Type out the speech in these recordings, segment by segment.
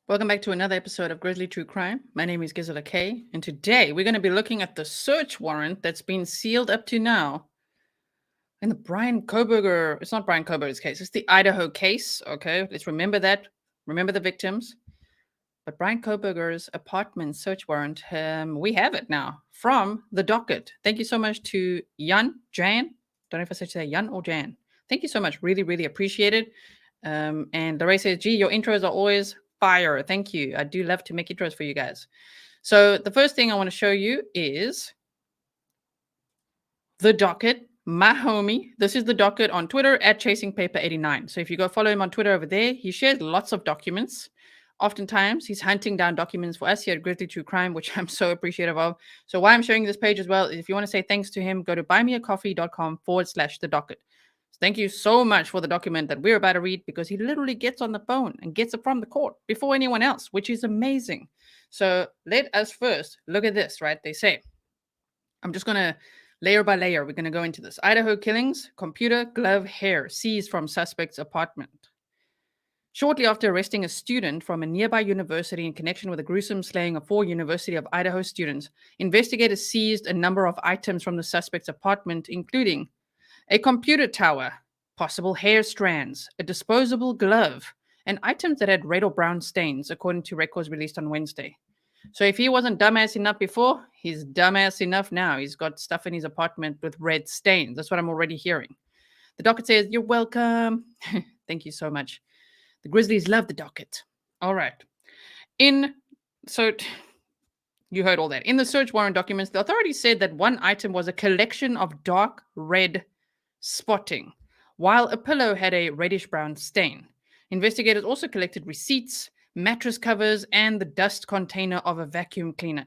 Welcome back to another episode of Grizzly True Crime. My name is Gisela K, and today we're going to be looking at the search warrant that's been sealed up to now in the Bryan Kohberger. It's not Bryan Kohberger's case, it's the Idaho case. Okay, let's remember that. Remember the victims. But Bryan Kohberger's apartment search warrant, we have it now from the Docket. Thank you so much to Jan. Don't know if I said Jan or Jan. Thank you so much. Really, really appreciate it. And Lorraine says, gee, your intros are always fire. Thank you. I do love to make intros for you guys. So the first thing I want to show you is the Docket, my homie. This is the Docket on Twitter at ChasingPaper89. So if you go follow him on Twitter over there, he shares lots of documents. Oftentimes, he's hunting down documents for us here at Grizzly True Crime, which I'm so appreciative of. So why I'm showing this page as well is if you want to say thanks to him, go to buymeacoffee.com/the Docket. So thank you so much for the document that we're about to read, because he literally gets on the phone and gets it from the court before anyone else, which is amazing. So let us first look at this, right? They say, I'm just going to layer by layer, we're going to go into this. Idaho killings, computer, glove, hair seized from suspect's apartment. Shortly after arresting a student from a nearby university in connection with a gruesome slaying of 4 University of Idaho students, investigators seized a number of items from the suspect's apartment, including a computer tower, possible hair strands, a disposable glove, and items that had red or brown stains, according to records released on Wednesday. So if he wasn't dumbass enough before, he's dumbass enough now. He's got stuff in his apartment with red stains. That's what I'm already hearing. The Docket says, you're welcome. Thank you so much. The Grizzlies love the Docket. All right. So you heard all that. In the search warrant documents, the authorities said that one item was a collection of dark red spotting, while a pillow had a reddish-brown stain. Investigators also collected receipts, mattress covers, and the dust container of a vacuum cleaner.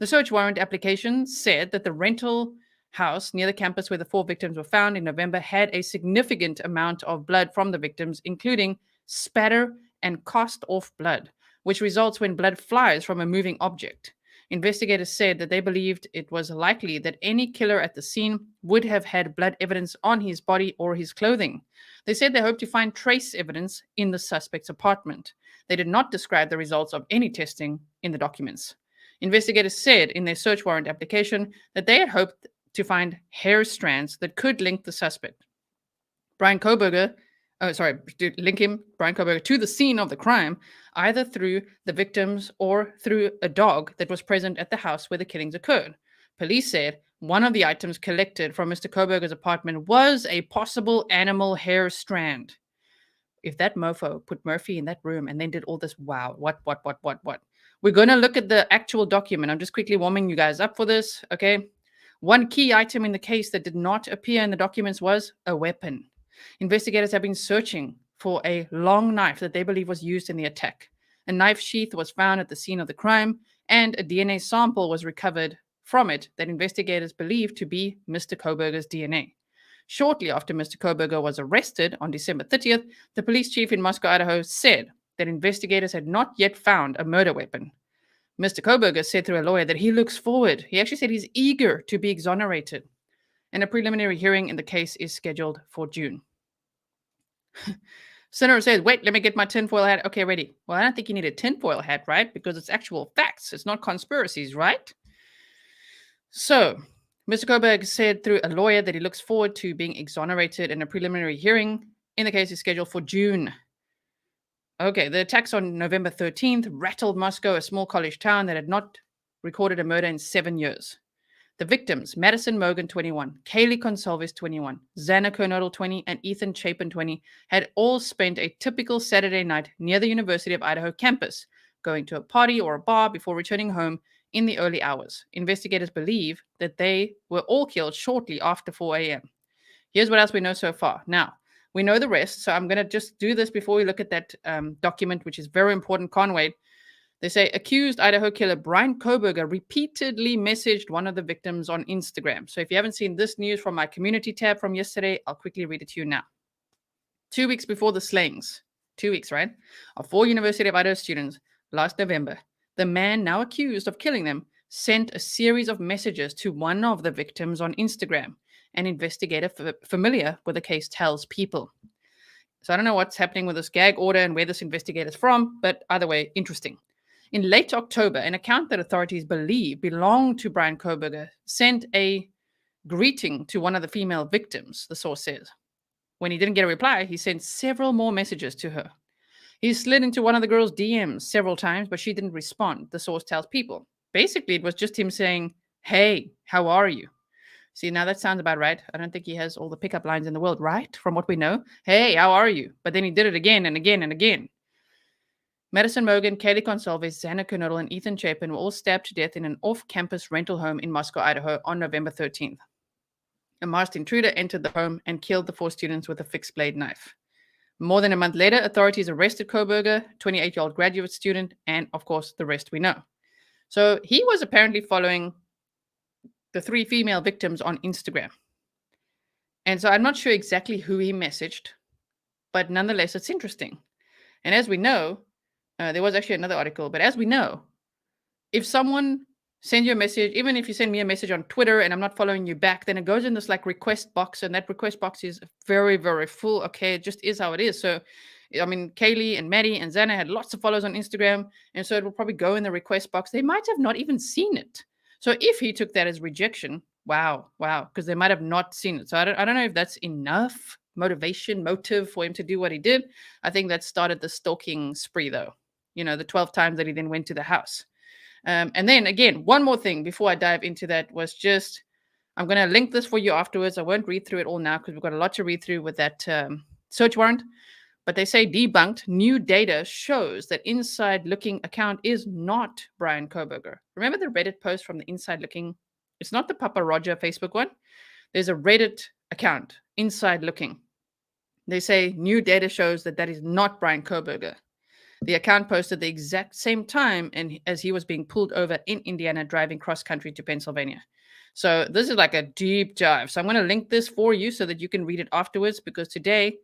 The search warrant application said that the rental house near the campus where the 4 victims were found in November had a significant amount of blood from the victims, including spatter and cast-off blood, which results when blood flies from a moving object. Investigators said that they believed it was likely that any killer at the scene would have had blood evidence on his body or his clothing. They said they hoped to find trace evidence in the suspect's apartment. They did not describe the results of any testing in the documents. Investigators said in their search warrant application that they had hoped to find hair strands that could link the suspect. Bryan Kohberger to the scene of the crime, either through the victims or through a dog that was present at the house where the killings occurred. Police said one of the items collected from Mr. Kohberger's apartment was a possible animal hair strand. If that mofo put Murphy in that room and then did all this, wow, what? We're going to look at the actual document. I'm just quickly warming you guys up for this, okay? One key item in the case that did not appear in the documents was a weapon. Investigators have been searching for a long knife that they believe was used in the attack. A knife sheath was found at the scene of the crime, and a DNA sample was recovered from it that investigators believe to be Mr. Kohberger's DNA. Shortly after Mr. Kohberger was arrested on December 30th, the police chief in Moscow, Idaho, said that investigators had not yet found a murder weapon. Mr. Kohberger said through a lawyer that he looks forward. He actually said he's eager to be exonerated. And a preliminary hearing in the case is scheduled for June. Senator says, wait, let me get my tinfoil hat. Okay, ready. Well, I don't think you need a tinfoil hat, right? Because it's actual facts. It's not conspiracies, right? So, Mr. Kohberger said through a lawyer that he looks forward to being exonerated, and a preliminary hearing in the case is scheduled for June. Okay, the attacks on November 13th rattled Moscow, a small college town that had not recorded a murder in 7 years. The victims, Madison Mogan, 21, Kaylee Consalves, 21, Xana Kernodle, 20, and Ethan Chapin, 20, had all spent a typical Saturday night near the University of Idaho campus, going to a party or a bar before returning home in the early hours. Investigators believe that they were all killed shortly after 4 a.m. Here's what else we know so far. Now, we know the rest, so I'm going to just do this before we look at that document, which is very important. Can't wait. They say accused Idaho killer Bryan Kohberger repeatedly messaged one of the victims on Instagram. So if you haven't seen this news from my community tab from yesterday, I'll quickly read it to you now. 2 weeks before the slayings, 2 weeks, right, of 4 University of Idaho students last November, the man now accused of killing them sent a series of messages to one of the victims on Instagram, an investigator familiar with the case tells People. So I don't know what's happening with this gag order and where this investigator's from, but either way, interesting. In late October, an account that authorities believe belonged to Bryan Kohberger sent a greeting to one of the female victims, the source says. When he didn't get a reply, he sent several more messages to her. He slid into one of the girl's DMs several times, but she didn't respond, the source tells People. Basically, it was just him saying, "Hey, how are you?" See, now that sounds about right. I don't think he has all the pickup lines in the world, right? From what we know. "Hey, how are you?" But then he did it again and again and again. Madison Mogan, Kaylee Consalves, Xana Kernodle, and Ethan Chapin were all stabbed to death in an off-campus rental home in Moscow, Idaho on November 13th. A masked intruder entered the home and killed the 4 students with a fixed-blade knife. More than a month later, authorities arrested Kohberger, 28-year-old graduate student, and, of course, the rest we know. So he was apparently following the 3 female victims on Instagram. And so I'm not sure exactly who he messaged, but nonetheless, it's interesting. And as we know, there was actually another article, but as we know, if someone sends you a message, even if you send me a message on Twitter and I'm not following you back, then it goes in this like request box, and that request box is very, very full. Okay, it just is how it is. So, I mean, Kaylee and Maddie and Xana had lots of followers on Instagram, and so it will probably go in the request box. They might have not even seen it. So if he took that as rejection, wow, because they might have not seen it. So I don't know if that's enough motive for him to do what he did. I think that started the stalking spree, though. The 12 times that he then went to the house. And then again, one more thing before I dive into that was just, I'm going to link this for you afterwards. I won't read through it all now because we've got a lot to read through with that search warrant. But they say debunked, new data shows that Inside Looking account is not Bryan Kohberger. Remember the Reddit post from the Inside Looking? It's not the Papa Roger Facebook one. There's a Reddit account, Inside Looking. They say new data shows that is not Bryan Kohberger. The account posted the exact same time and as he was being pulled over in Indiana driving cross country to Pennsylvania. So this is like a deep dive. So I'm going to link this for you so that you can read it afterwards, because today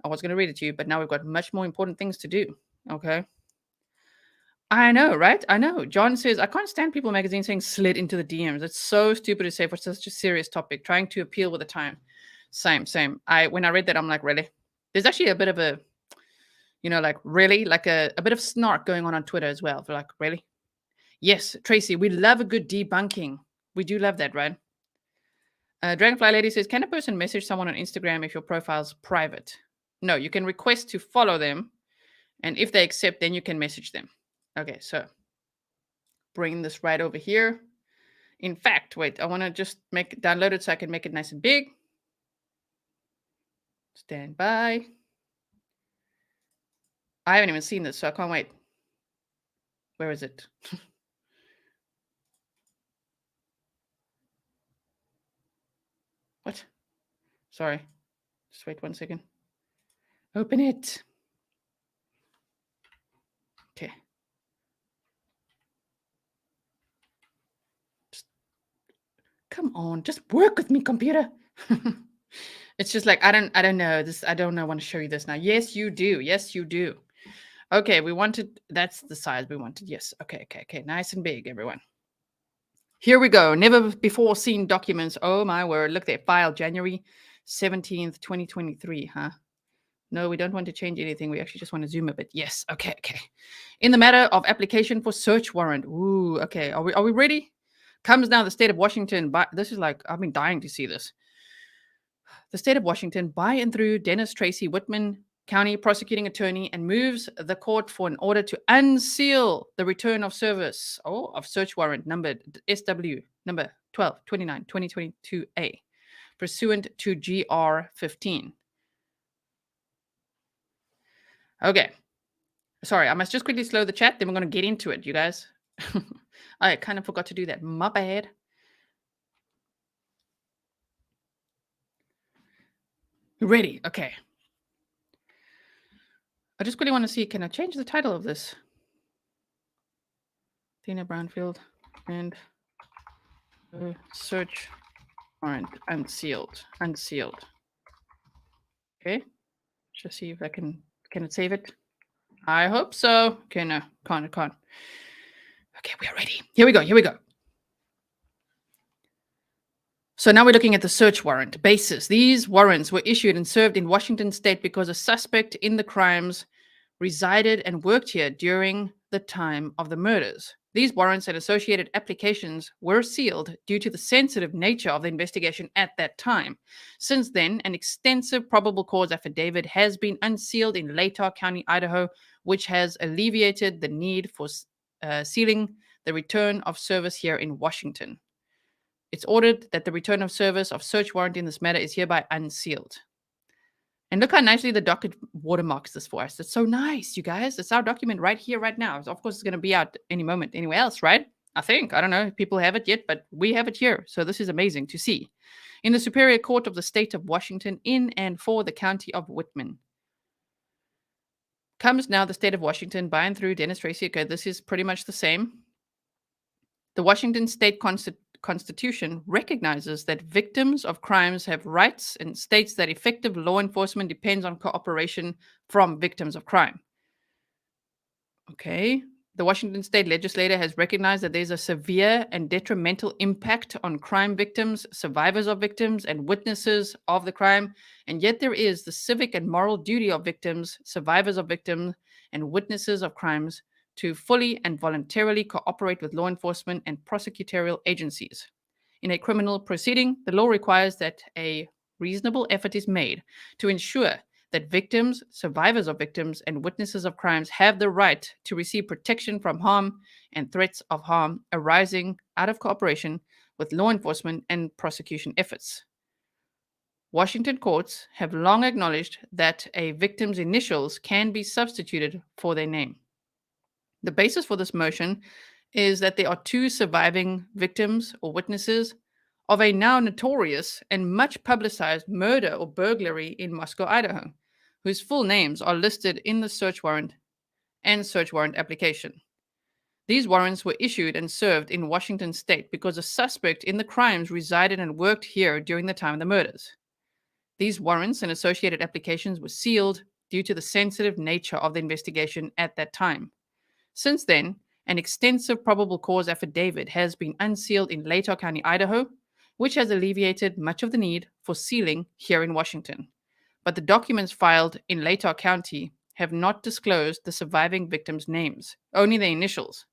I was going to read it to you, but now we've got much more important things to do. Okay. I know, right? I know. John says, I can't stand People magazine saying slid into the DMs. It's so stupid to say for such a serious topic, trying to appeal with the time. Same. When I read that, I'm like, really? There's actually a bit of a, really, like a bit of snark going on Twitter as well. For like, really? Yes, Tracy, we love a good debunking. We do love that, right? Dragonfly Lady says, can a person message someone on Instagram if your profile's private? No, you can request to follow them. And if they accept, then you can message them. Okay, so bring this right over here. In fact, wait, I want to just download it so I can make it nice and big. Stand by. I haven't even seen this, so I can't wait. Where is it? What? Sorry. Just wait 1 second. Open it. Okay. Come on, just work with me, computer. It's just like, I don't know this. I don't know. I want to show you this now. Yes, you do. Yes, you do. Okay, that's the size we wanted. Yes. Okay. Nice and big, everyone. Here we go. Never before seen documents. Oh my word. Look there. File January 17th, 2023. Huh? No, we don't want to change anything. We actually just want to zoom a bit. Yes. Okay. In the matter of application for search warrant. Ooh, okay. Are we ready? Comes now the state of Washington. This is like, I've been dying to see this. The state of Washington, by and through Dennis Tracy Whitman, County Prosecuting Attorney, and moves the court for an order to unseal the return of service of search warrant numbered SW number 1229 2022A, pursuant to GR 15. Okay. Sorry, I must just quickly slow the chat, then we're going to get into it, you guys. I kind of forgot to do that. My bad. Ready? Okay. I just really want to see, can I change the title of this? Tina Brownfield and search warrant unsealed. Okay. Just see if I can it save it? I hope so. Okay, no, can't. Okay, we are ready. Here we go. So now we're looking at the search warrant basis. These warrants were issued and served in Washington state because a suspect in the crimes resided and worked here during the time of the murders. These warrants and associated applications were sealed due to the sensitive nature of the investigation at that time. Since then, an extensive probable cause affidavit has been unsealed in Latah County, Idaho, which has alleviated the need for sealing the return of service here in Washington. It's ordered that the return of service of search warrant in this matter is hereby unsealed. And look how nicely the docket watermarks this for us. It's so nice, you guys. It's our document right here, right now. So of course, it's going to be out any moment anywhere else, right? I think. I don't know if people have it yet, but we have it here. So this is amazing to see. In the Superior Court of the State of Washington, in and for the County of Whitman. Comes now the State of Washington by and through Dennis Tracy. Okay, this is pretty much the same. The Washington State Constitution recognizes that victims of crimes have rights and states that effective law enforcement depends on cooperation from victims of crime. Okay. The Washington State Legislature has recognized that there's a severe and detrimental impact on crime victims, survivors of victims, and witnesses of the crime. And yet there is the civic and moral duty of victims, survivors of victims, and witnesses of crimes to fully and voluntarily cooperate with law enforcement and prosecutorial agencies. In a criminal proceeding, the law requires that a reasonable effort is made to ensure that victims, survivors of victims, and witnesses of crimes have the right to receive protection from harm and threats of harm arising out of cooperation with law enforcement and prosecution efforts. Washington courts have long acknowledged that a victim's initials can be substituted for their name. The basis for this motion is that there are two surviving victims or witnesses of a now notorious and much publicized murder or burglary in Moscow, Idaho, whose full names are listed in the search warrant and search warrant application. These warrants were issued and served in Washington state because a suspect in the crimes resided and worked here during the time of the murders. These warrants and associated applications were sealed due to the sensitive nature of the investigation at that time. Since then, an extensive probable cause affidavit has been unsealed in Latah County, Idaho, which has alleviated much of the need for sealing here in Washington. But the documents filed in Latah County have not disclosed the surviving victims' names, only their initials.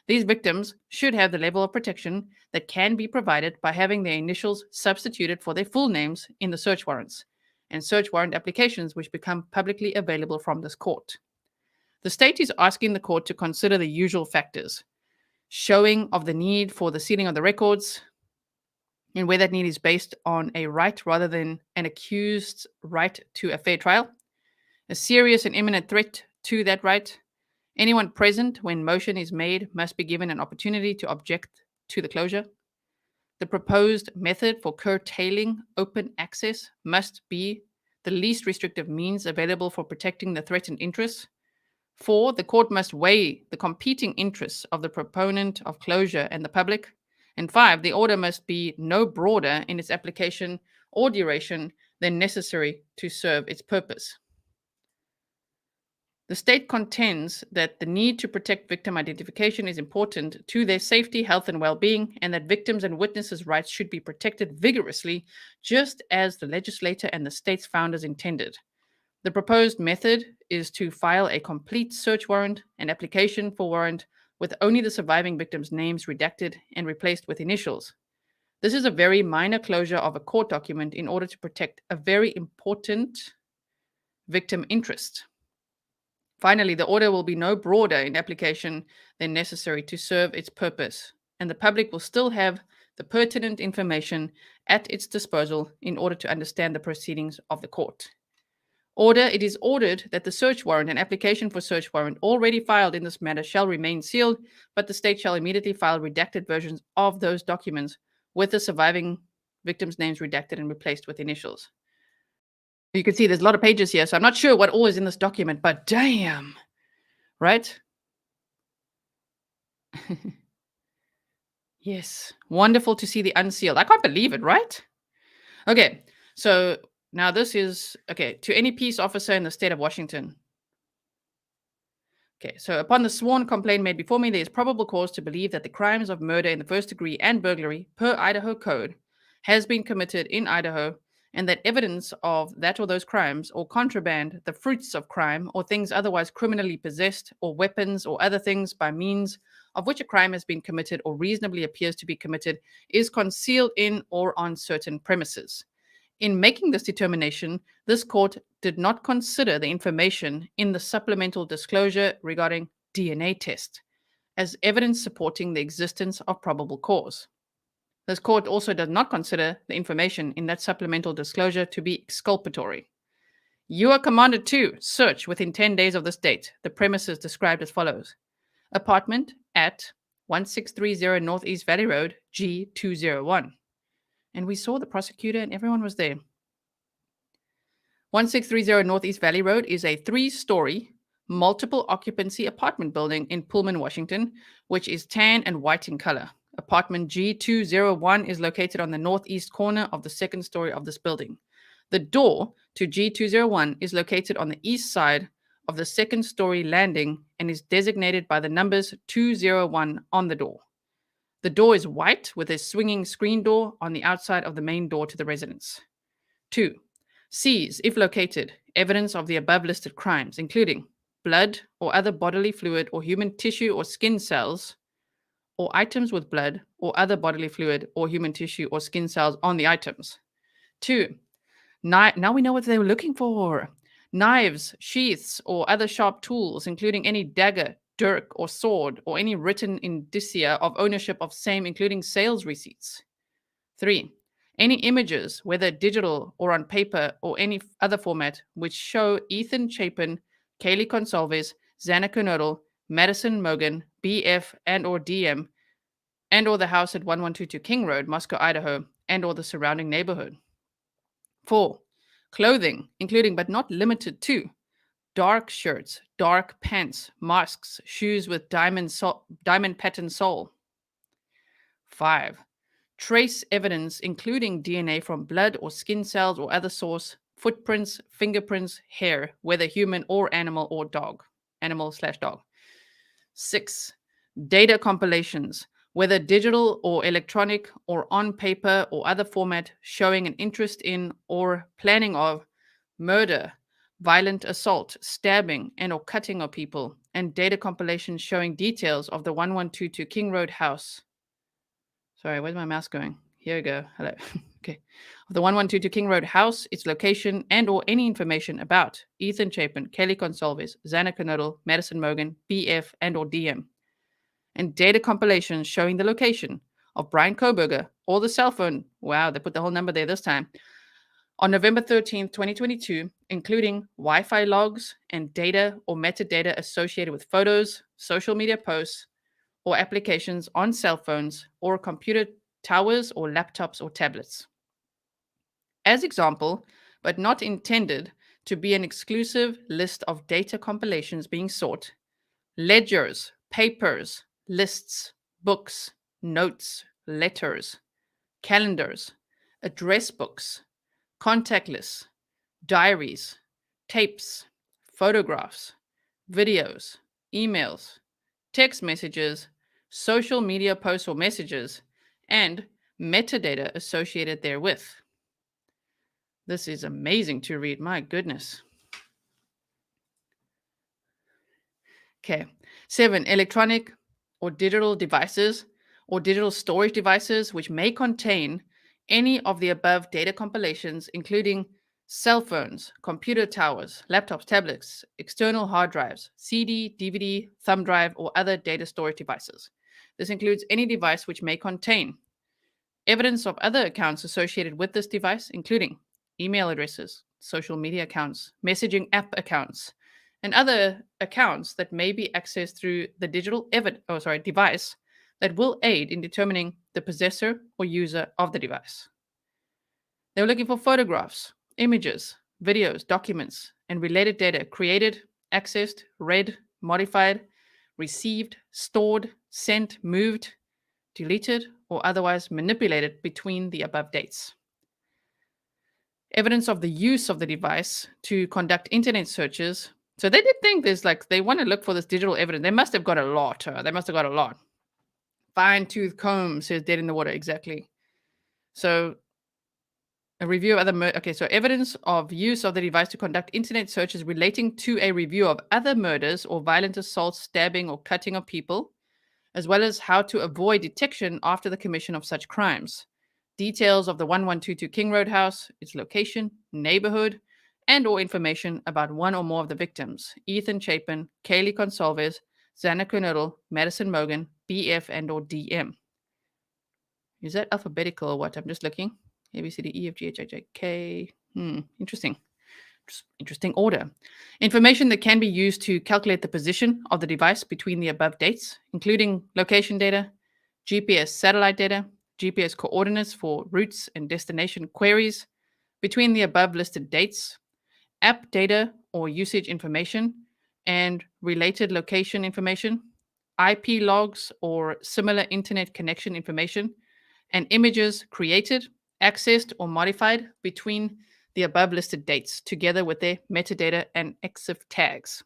These victims should have the level of protection that can be provided by having their initials substituted for their full names in the search warrants and search warrant applications which become publicly available from this court. The state is asking the court to consider the usual factors: showing of the need for the sealing of the records, and where that need is based on a right rather than an accused's right to a fair trial, a serious and imminent threat to that right. Anyone present when motion is made must be given an opportunity to object to the closure. The proposed method for curtailing open access must be the least restrictive means available for protecting the threatened interests. 4, the court must weigh the competing interests of the proponent of closure and the public. And 5, the order must be no broader in its application or duration than necessary to serve its purpose. The state contends that the need to protect victim identification is important to their safety, health, and well-being, and that victims' and witnesses' rights should be protected vigorously, just as the legislature and the state's founders intended. The proposed method is to file a complete search warrant and application for warrant with only the surviving victims' names redacted and replaced with initials. This is a very minor closure of a court document in order to protect a very important victim interest. Finally, the order will be no broader in application than necessary to serve its purpose, and the public will still have the pertinent information at its disposal in order to understand the proceedings of the court. Order, it is ordered that the search warrant and application for search warrant already filed in this matter shall remain sealed, but the state shall immediately file redacted versions of those documents with the surviving victims' names redacted and replaced with initials. You can see there's a lot of pages here, so I'm not sure what all is in this document, but damn, right? Yes, wonderful to see the unsealed. I can't believe it, right? Okay, so now this is, okay, to any peace officer in the state of Washington. Okay, so upon the sworn complaint made before me, there is probable cause to believe that the crimes of murder in the first degree and burglary per Idaho Code has been committed in Idaho, and that evidence of that or those crimes or contraband, the fruits of crime, or things otherwise criminally possessed, or weapons or other things by means of which a crime has been committed or reasonably appears to be committed, is concealed in or on certain premises. In making this determination, this court did not consider the information in the supplemental disclosure regarding DNA test as evidence supporting the existence of probable cause. This court also does not consider the information in that supplemental disclosure to be exculpatory. You are commanded to search within 10 days of this date the premises described as follows: apartment at 1630 Northeast Valley Road, G201. And we saw the prosecutor and everyone was there. 1630 Northeast Valley Road is a 3-story, multiple occupancy apartment building in Pullman, Washington, which is tan and white in color. Apartment G201 is located on the northeast corner of the second story of this building. The door to G201 is located on the east side of the second story landing and is designated by the numbers 201 on the door. The door is white with a swinging screen door on the outside of the main door to the residence. 2. Seize, if located, evidence of the above listed crimes, including blood or other bodily fluid or human tissue or skin cells, or items with blood or other bodily fluid or human tissue or skin cells on the items. 2. Now we know what they were looking for. Knives, sheaths, or other sharp tools, including any dagger, dirk, or sword, or any written indicia of ownership of same, including sales receipts. 3. Any images, whether digital or on paper or any other format, which show Ethan Chapin, Kaylee Consalves, Xana Kernodle, Madison Mogan, BF and or DM, and or the house at 1122 King Road, Moscow, Idaho, and or the surrounding neighborhood. 4. Clothing, including but not limited to dark shirts, dark pants, masks, shoes with diamond pattern sole. 5. Trace evidence, including DNA from blood or skin cells or other source, footprints, fingerprints, hair, whether human or animal or dog, animal/dog. 6. Data compilations, whether digital or electronic or on paper or other format, showing an interest in or planning of murder, violent assault, stabbing, and or cutting of people, and data compilations showing details of the 1122 King Road house. Sorry, where's my mouse going? Here we go. Hello. Okay. Of the 1122 King Road house, its location, and or any information about Ethan Chapin, Kaylee Consalves, Xana Kernodle, Madison Mogan, BF, and or DM. And data compilations showing the location of Bryan Kohberger or the cell phone. Wow, they put the whole number there this time. On November 13th, 2022, including Wi-Fi logs and data or metadata associated with photos, social media posts, or applications on cell phones or computer towers or laptops or tablets. As example, but not intended to be an exclusive list of data compilations being sought, ledgers, papers, lists, books, notes, letters, calendars, address books, contact lists, diaries, tapes, photographs, videos, emails, text messages, social media posts or messages, and metadata associated therewith. This is amazing to read, my goodness. Okay. 7, electronic or digital devices or digital storage devices which may contain any of the above data compilations, including cell phones, computer towers, laptops, tablets, external hard drives, CD, DVD, thumb drive, or other data storage devices. This includes any device which may contain evidence of other accounts associated with this device, including email addresses, social media accounts, messaging app accounts, and other accounts that may be accessed through the digital device that will aid in determining the possessor or user of the device. They were looking for photographs, images, videos, documents, and related data created, accessed, read, modified, received, stored, sent, moved, deleted, or otherwise manipulated between the above dates. Evidence of the use of the device to conduct internet searches. So they did think they want to look for this digital evidence. They must have got a lot. Fine-tooth comb, says Dead in the Water, exactly. So A review of other okay, so evidence of use of the device to conduct internet searches relating to a review of other murders or violent assaults, stabbing or cutting of people, as well as how to avoid detection after the commission of such crimes. Details of the 1122 King Road house, its location, neighborhood, and or information about one or more of the victims, Ethan Chapin, Kaylee Consalves, Xana Kernodle, Madison Mogan, BF and or DM. Is that alphabetical or what? I'm just looking. A, B, C, D, E, F, G, H, I, J, K. Interesting. Interesting order. Information that can be used to calculate the position of the device between the above dates, including location data, GPS satellite data, GPS coordinates for routes and destination queries between the above listed dates, app data or usage information, and related location information, IP logs or similar internet connection information, and images created, accessed, or modified between the above listed dates, together with their metadata and EXIF tags.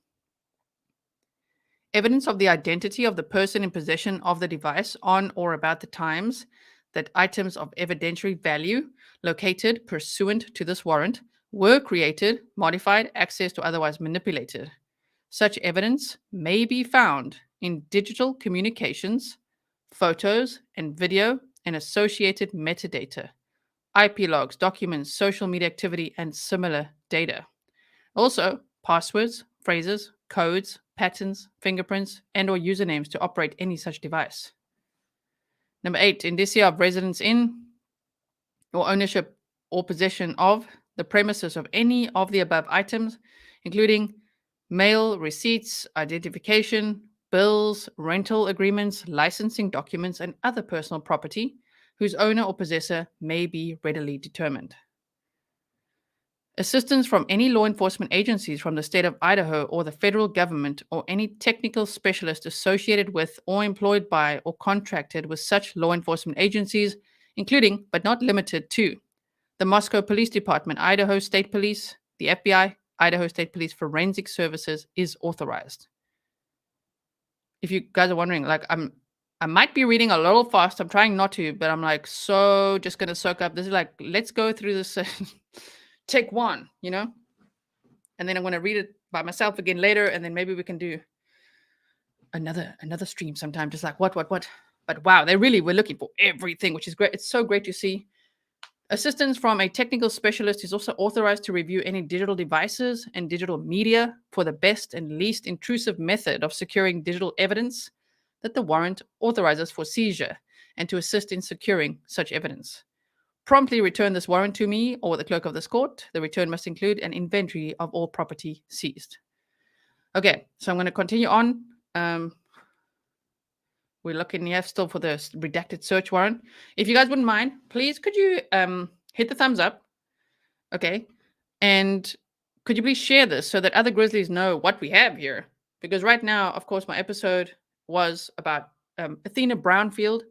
Evidence of the identity of the person in possession of the device on or about the times that items of evidentiary value located pursuant to this warrant were created, modified, accessed, or otherwise manipulated. Such evidence may be found in digital communications, photos and video, and associated metadata, IP logs, documents, social media activity, and similar data. Also, passwords, phrases, codes, patterns, fingerprints, and or usernames to operate any such device. Number 8, indicia of residence in or ownership or possession of the premises of any of the above items, including mail, receipts, identification, bills, rental agreements, licensing documents, and other personal property whose owner or possessor may be readily determined. Assistance from any law enforcement agencies from the state of Idaho or the federal government or any technical specialist associated with or employed by or contracted with such law enforcement agencies, including but not limited to the Moscow Police Department, Idaho State Police, the FBI, Idaho State Police Forensic Services is authorized. If you guys are wondering, like I might be reading a little fast. I'm trying not to, but I'm like so just gonna soak up. This is like, let's go through this take one, you know? And then I'm gonna read it by myself again later, and then maybe we can do another stream sometime, just like what. But wow, they really were looking for everything, which is great. It's so great to see. Assistance from a technical specialist is also authorized to review any digital devices and digital media for the best and least intrusive method of securing digital evidence that the warrant authorizes for seizure, and to assist in securing such evidence. Promptly return this warrant to me or the clerk of this court. The return must include an inventory of all property seized. Okay, so I'm going to continue on. We're looking here still for the redacted search warrant. If you guys wouldn't mind, please could you hit the thumbs up? Okay. And could you please share this so that other Grizzlies know what we have here? Because right now, of course, my episode was about Athena Brownfield.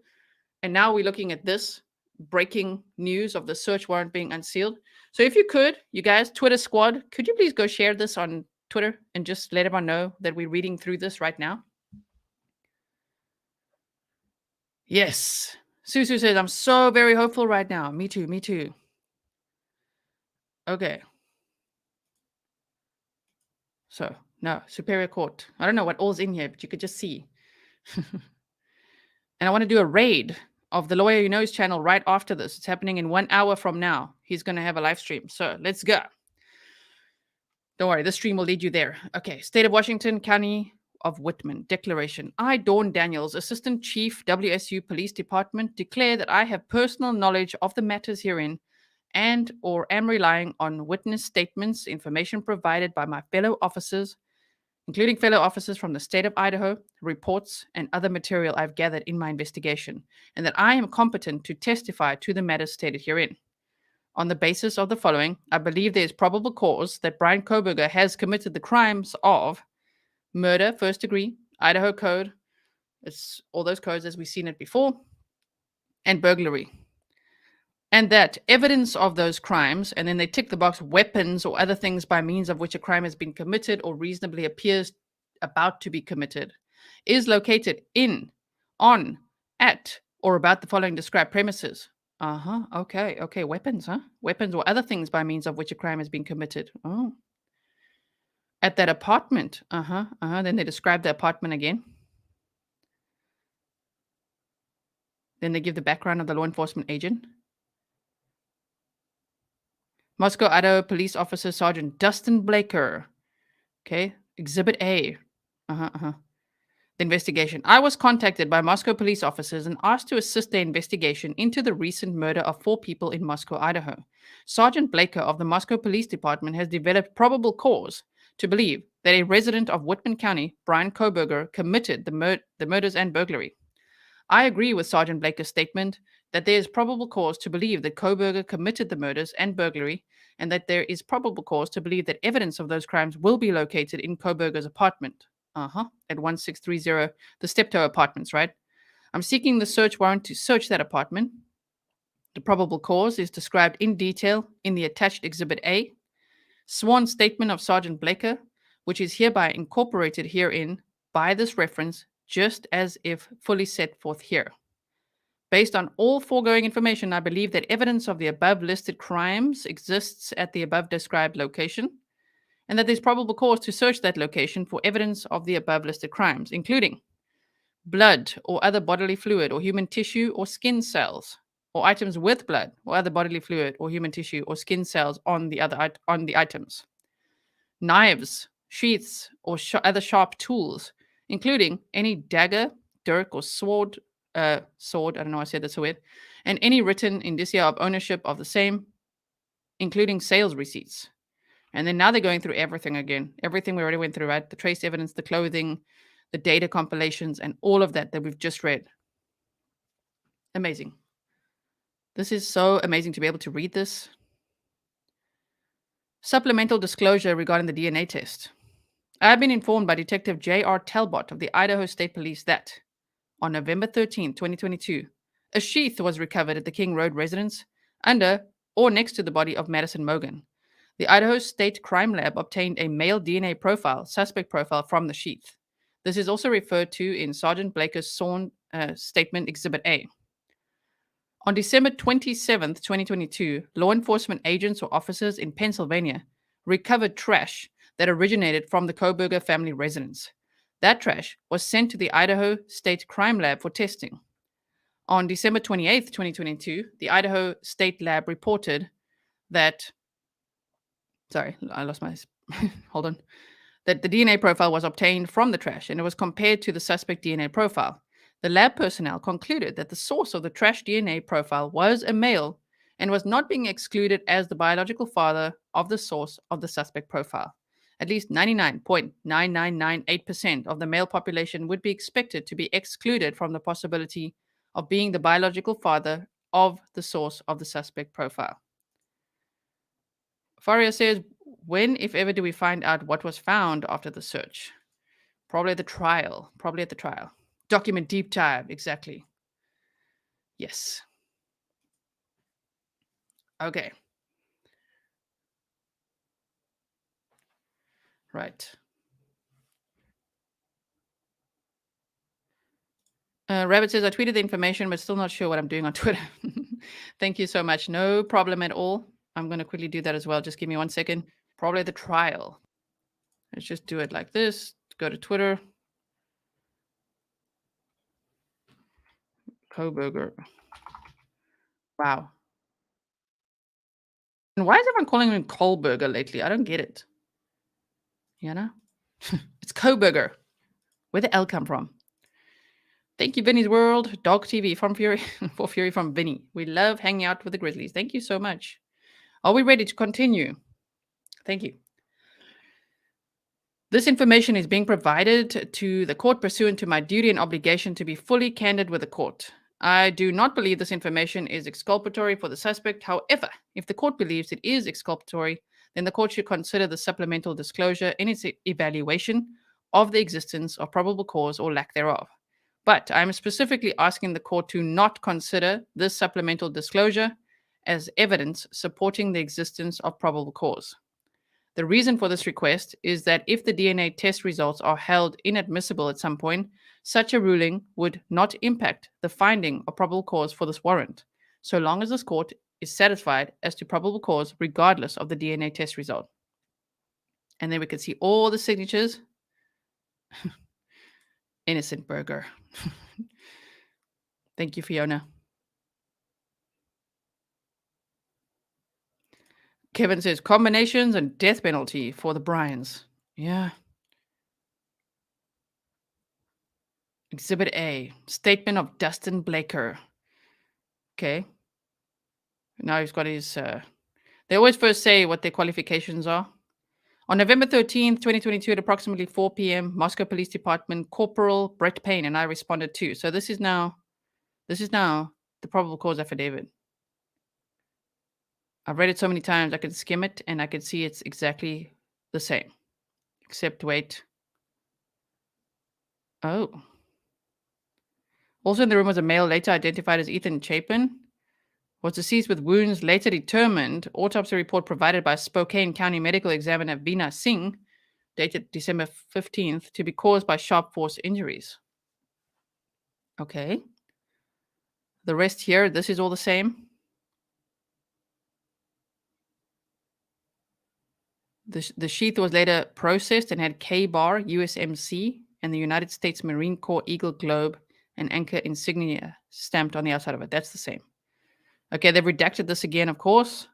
And now we're looking at this breaking news of the search warrant being unsealed. So if you could, you guys, Twitter squad, could you please go share this on Twitter and just let everyone know that we're reading through this right now? Yes. Susu says, I'm so very hopeful right now. Me too. Okay. So, no, Superior Court. I don't know what all's in here, but you could just see. And I want to do a raid of the Lawyer You Know's channel right after this. It's happening in 1 hour from now. He's going to have a live stream. So, let's go. Don't worry, this stream will lead you there. Okay, State of Washington, County of Whitman, declaration. I, Dawn Daniels, Assistant Chief, WSU Police Department, declare that I have personal knowledge of the matters herein and or am relying on witness statements, information provided by my fellow officers, including fellow officers from the state of Idaho, reports, and other material I've gathered in my investigation, and that I am competent to testify to the matters stated herein. On the basis of the following, I believe there is probable cause that Bryan Kohberger has committed the crimes of murder, first degree, Idaho code, it's all those codes as we've seen it before, and burglary. And that evidence of those crimes, and then they tick the box, weapons or other things by means of which a crime has been committed or reasonably appears about to be committed, is located in, on, at, or about the following described premises. Okay. Okay. Weapons, huh? Weapons or other things by means of which a crime has been committed. Oh. At that apartment. Then they describe the apartment again. Then they give the background of the law enforcement agent. Moscow, Idaho police officer Sergeant Dustin Blaker. Okay. Exhibit A. The investigation. I was contacted by Moscow police officers and asked to assist their investigation into the recent murder of 4 people in Moscow, Idaho. Sergeant Blaker of the Moscow Police Department has developed probable cause to believe that a resident of Whitman County, Bryan Kohberger, committed the murders and burglary. I agree with Sergeant Blaker's statement that there is probable cause to believe that Kohberger committed the murders and burglary, and that there is probable cause to believe that evidence of those crimes will be located in Kohberger's apartment. At 1630, the Steptoe Apartments, right? I'm seeking the search warrant to search that apartment. The probable cause is described in detail in the attached Exhibit A. Sworn statement of Sergeant Blaker, which is hereby incorporated herein by this reference, just as if fully set forth here. Based on all foregoing information, I believe that evidence of the above listed crimes exists at the above described location, and that there's probable cause to search that location for evidence of the above listed crimes, including blood or other bodily fluid or human tissue or skin cells, or items with blood or other bodily fluid or human tissue or skin cells on the items. Knives, sheaths, or other sharp tools, including any dagger, dirk, or sword. I don't know why I said that so weird. And any written indicia of ownership of the same, including sales receipts. And then now they're going through everything again. Everything we already went through, right? The trace evidence, the clothing, the data compilations, and all of that we've just read. Amazing. This is so amazing to be able to read this. Supplemental disclosure regarding the DNA test. I have been informed by Detective J.R. Talbot of the Idaho State Police that on November 13, 2022, a sheath was recovered at the King Road residence under or next to the body of Madison Mogan. The Idaho State Crime Lab obtained a male DNA profile, suspect profile, from the sheath. This is also referred to in Sergeant Blaker's sworn statement, Exhibit A. On December 27, 2022, law enforcement agents or officers in Pennsylvania recovered trash that originated from the Kohberger family residence. That trash was sent to the Idaho State Crime Lab for testing. On December 28, 2022, the Idaho State Lab reported that that the DNA profile was obtained from the trash and it was compared to the suspect DNA profile. The lab personnel concluded that the source of the trash DNA profile was a male and was not being excluded as the biological father of the source of the suspect profile. At least 99.9998% of the male population would be expected to be excluded from the possibility of being the biological father of the source of the suspect profile. Faria says, when, if ever, do we find out what was found after the search? Probably at the trial. Document deep dive, exactly. Yes. Okay. Right. Rabbit says, I tweeted the information, but still not sure what I'm doing on Twitter. Thank you so much. No problem at all. I'm going to quickly do that as well. Just give me 1 second. Probably the trial. Let's just do it like this. Go to Twitter. Kohberger. Wow. And why is everyone calling him Kohberger lately? I don't get it. You know? It's Kohberger. Where'd the L come from? Thank you, Vinny's World. Dog TV from Fury. For Fury from Vinny. We love hanging out with the Grizzlies. Thank you so much. Are we ready to continue? Thank you. This information is being provided to the court pursuant to my duty and obligation to be fully candid with the court. I do not believe this information is exculpatory for the suspect. However, if the court believes it is exculpatory, then the court should consider the supplemental disclosure in its evaluation of the existence of probable cause or lack thereof. But I'm specifically asking the court to not consider this supplemental disclosure as evidence supporting the existence of probable cause. The reason for this request is that if the DNA test results are held inadmissible at some point, such a ruling would not impact the finding of probable cause for this warrant. so long as this court is satisfied as to probable cause, regardless of the DNA test result. And then we can see all the signatures. Innocent burger. Thank you, Fiona. Kevin says combinations and death penalty for the Bryans. Yeah. Exhibit A, statement of Dustin Blaker. Okay. Now he's got his. They always first say what their qualifications are. On November 13th, 2022, at approximately 4 p.m., Moscow Police Department Corporal Brett Payne and I responded too. So this is now the probable cause affidavit. I've read it so many times I could skim it and I could see it's exactly the same. Except wait. Oh. Also in the room was a male later identified as Ethan Chapin. Was deceased with wounds later determined. Autopsy report provided by Spokane County Medical Examiner Veena Singh, dated December 15th, to be caused by sharp force injuries. Okay. The rest here, this is all the same. The sheath was later processed and had K-bar, USMC, and the United States Marine Corps Eagle Globe and anchor insignia stamped on the outside of it. That's the same. Okay, they've redacted this again, of course.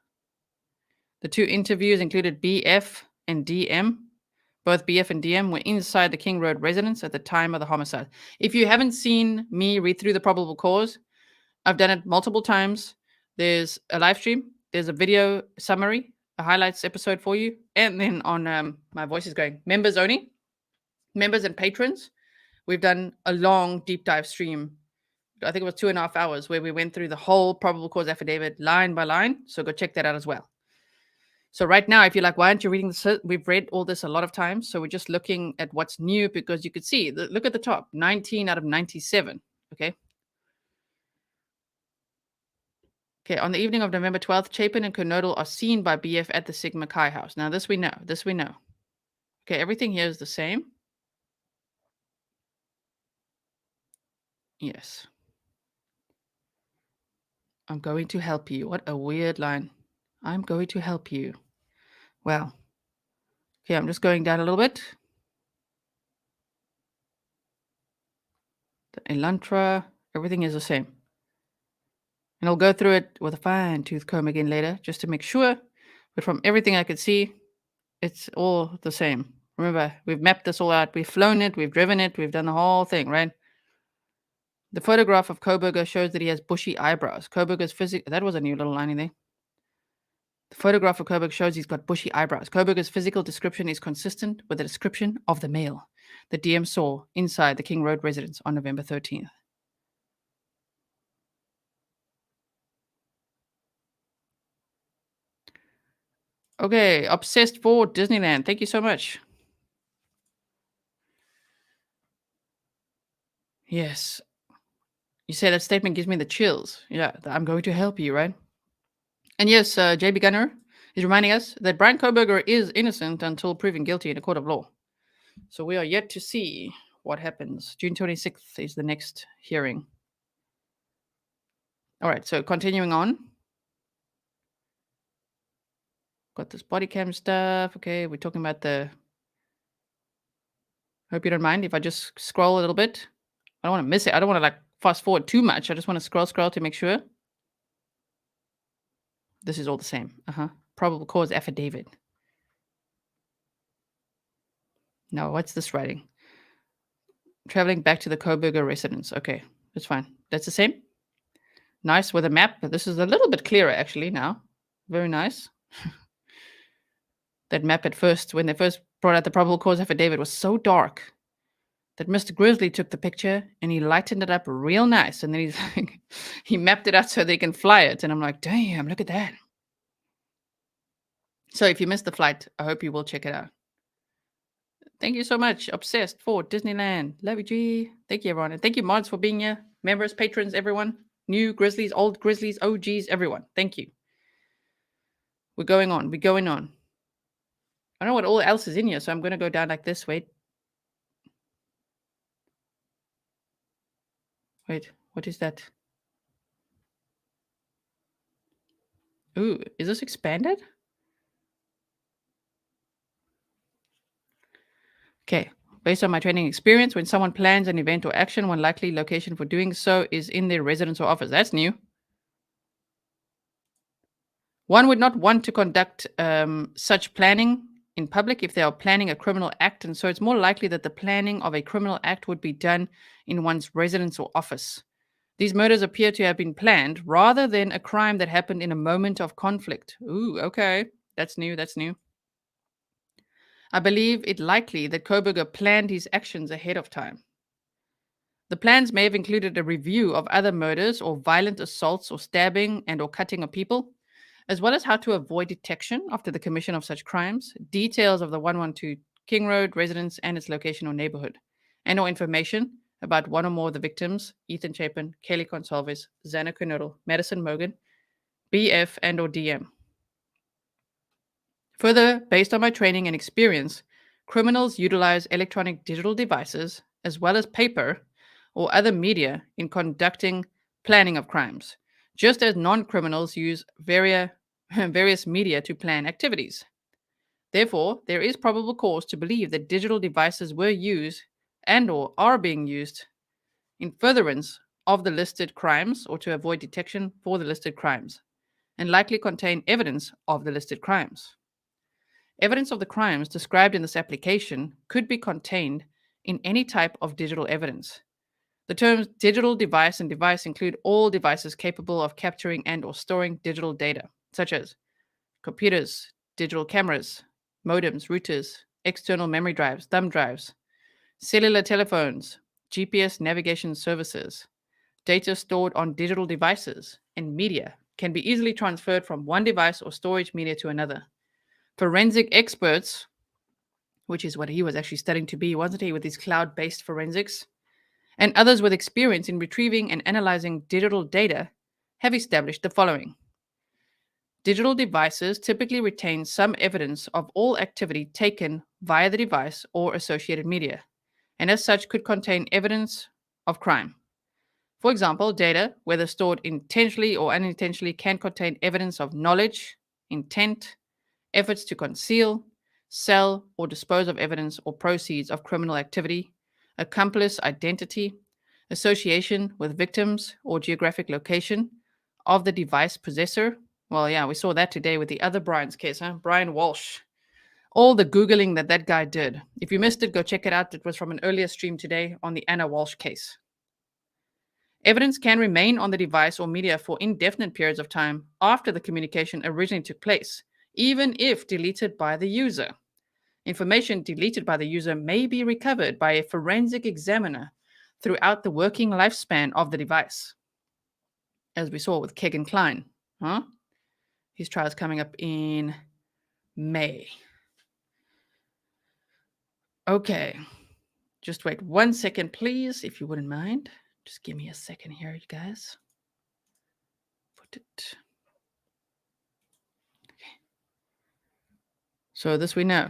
The two interviews included BF and DM. Both BF and DM were inside the King Road residence at the time of the homicide. If you haven't seen me read through the probable cause, I've done it multiple times. There's a live stream, there's a video summary, a highlights episode for you, and then on my voice is going, members only, members and patrons. We've done a long deep dive stream. I think it was 2.5 hours where we went through the whole probable cause affidavit line by line. So go check that out as well. So right now, if you're like, why aren't you reading this? We've read all this a lot of times. So we're just looking at what's new because you could see, look at the top, 19 out of 97. Okay. Okay. On the evening of November 12th, Chapin and Kernodle are seen by BF at the Sigma Chi house. Now this we know. Okay. Everything here is the same. Yes. I'm going to help you. What a weird line. I'm going to help you. Well, okay, I'm just going down a little bit. The Elantra, everything is the same. And I'll go through it with a fine-tooth comb again later, just to make sure. But from everything I could see, it's all the same. Remember, we've mapped this all out. We've flown it, we've driven it, we've done the whole thing, right? The photograph of Kohberger shows that he has bushy eyebrows. Kohberger's physical... That was a new little line in there. The photograph of Kohberger shows he's got bushy eyebrows. Kohberger's physical description is consistent with the description of the male the DM saw inside the King Road residence on November 13th. Okay, obsessed for Disneyland. Thank you so much. Yes. You say that statement gives me the chills. Yeah, I'm going to help you, right? And yes, JB Gunner is reminding us that Bryan Kohberger is innocent until proven guilty in a court of law. So we are yet to see what happens. June 26th is the next hearing. All right, so continuing on. Got this body cam stuff. Okay, we're talking about the... Hope you don't mind if I just scroll a little bit. I don't want to miss it. I don't want to like fast forward too much. I just want to scroll to make sure. This is all the same. Probable cause affidavit. No, what's this writing? Traveling back to the Kohberger residence. Okay, that's fine. That's the same. Nice with a map. But this is a little bit clearer actually now. Very nice. That map at first, when they first brought out the probable cause affidavit, was so dark that Mr. Grizzly took the picture and he lightened it up real nice. And then he's like, he mapped it out so they can fly it. And I'm like, damn, look at that. So if you missed the flight, I hope you will check it out. Thank you so much. Obsessed for Disneyland. Love you, G. Thank you, everyone. And thank you, mods, for being here. Members, patrons, everyone. New Grizzlies, old Grizzlies, OGs, everyone. Thank you. We're going on. I don't know what all else is in here, so I'm going to go down like this. Wait, what is that? Ooh, is this expanded? Okay. Based on my training experience, when someone plans an event or action, one likely location for doing so is in their residence or office. That's new. One would not want to conduct such planning in public if they are planning a criminal act, and so it's more likely that the planning of a criminal act would be done in one's residence or office. These murders appear to have been planned rather than a crime that happened in a moment of conflict. Ooh, okay. That's new. That's new. I believe it likely that Kohberger planned his actions ahead of time. The plans may have included a review of other murders or violent assaults or stabbing and or cutting of people, as well as how to avoid detection after the commission of such crimes, details of the 112 King Road residence and its location or neighborhood, and or information about one or more of the victims, Ethan Chapin, Kelly Consalves, Xana Kernodle, Madison Mogan, BF and or DM. Further, based on my training and experience, criminals utilize electronic digital devices as well as paper or other media in conducting planning of crimes, just as non-criminals use various media to plan activities. Therefore, there is probable cause to believe that digital devices were used and or are being used in furtherance of the listed crimes or to avoid detection for the listed crimes, and likely contain evidence of the listed crimes. Evidence of the crimes described in this application could be contained in any type of digital evidence. The terms digital device and device include all devices capable of capturing and or storing digital data, such as computers, digital cameras, modems, routers, external memory drives, thumb drives, cellular telephones, GPS navigation services. Data stored on digital devices and media can be easily transferred from one device or storage media to another. Forensic experts, which is what he was actually studying to be, wasn't he, with his cloud based forensics, and others with experience in retrieving and analyzing digital data, have established the following. Digital devices typically retain some evidence of all activity taken via the device or associated media, and as such could contain evidence of crime. For example, data, whether stored intentionally or unintentionally, can contain evidence of knowledge, intent, efforts to conceal, sell, or dispose of evidence or proceeds of criminal activity, accomplice identity, association with victims, or geographic location of the device possessor. Well, yeah, we saw that today with the other Brian's case, huh? Brian Walsh. All the Googling that guy did. If you missed it, go check it out. It was from an earlier stream today on the Anna Walsh case. Evidence can remain on the device or media for indefinite periods of time after the communication originally took place, even if deleted by the user. Information deleted by the user may be recovered by a forensic examiner throughout the working lifespan of the device, as we saw with Kegan Klein. Huh? His trial is coming up in May. Okay. Just wait 1 second, please, if you wouldn't mind. Just give me a second here, you guys. Put it. Okay. So this we know.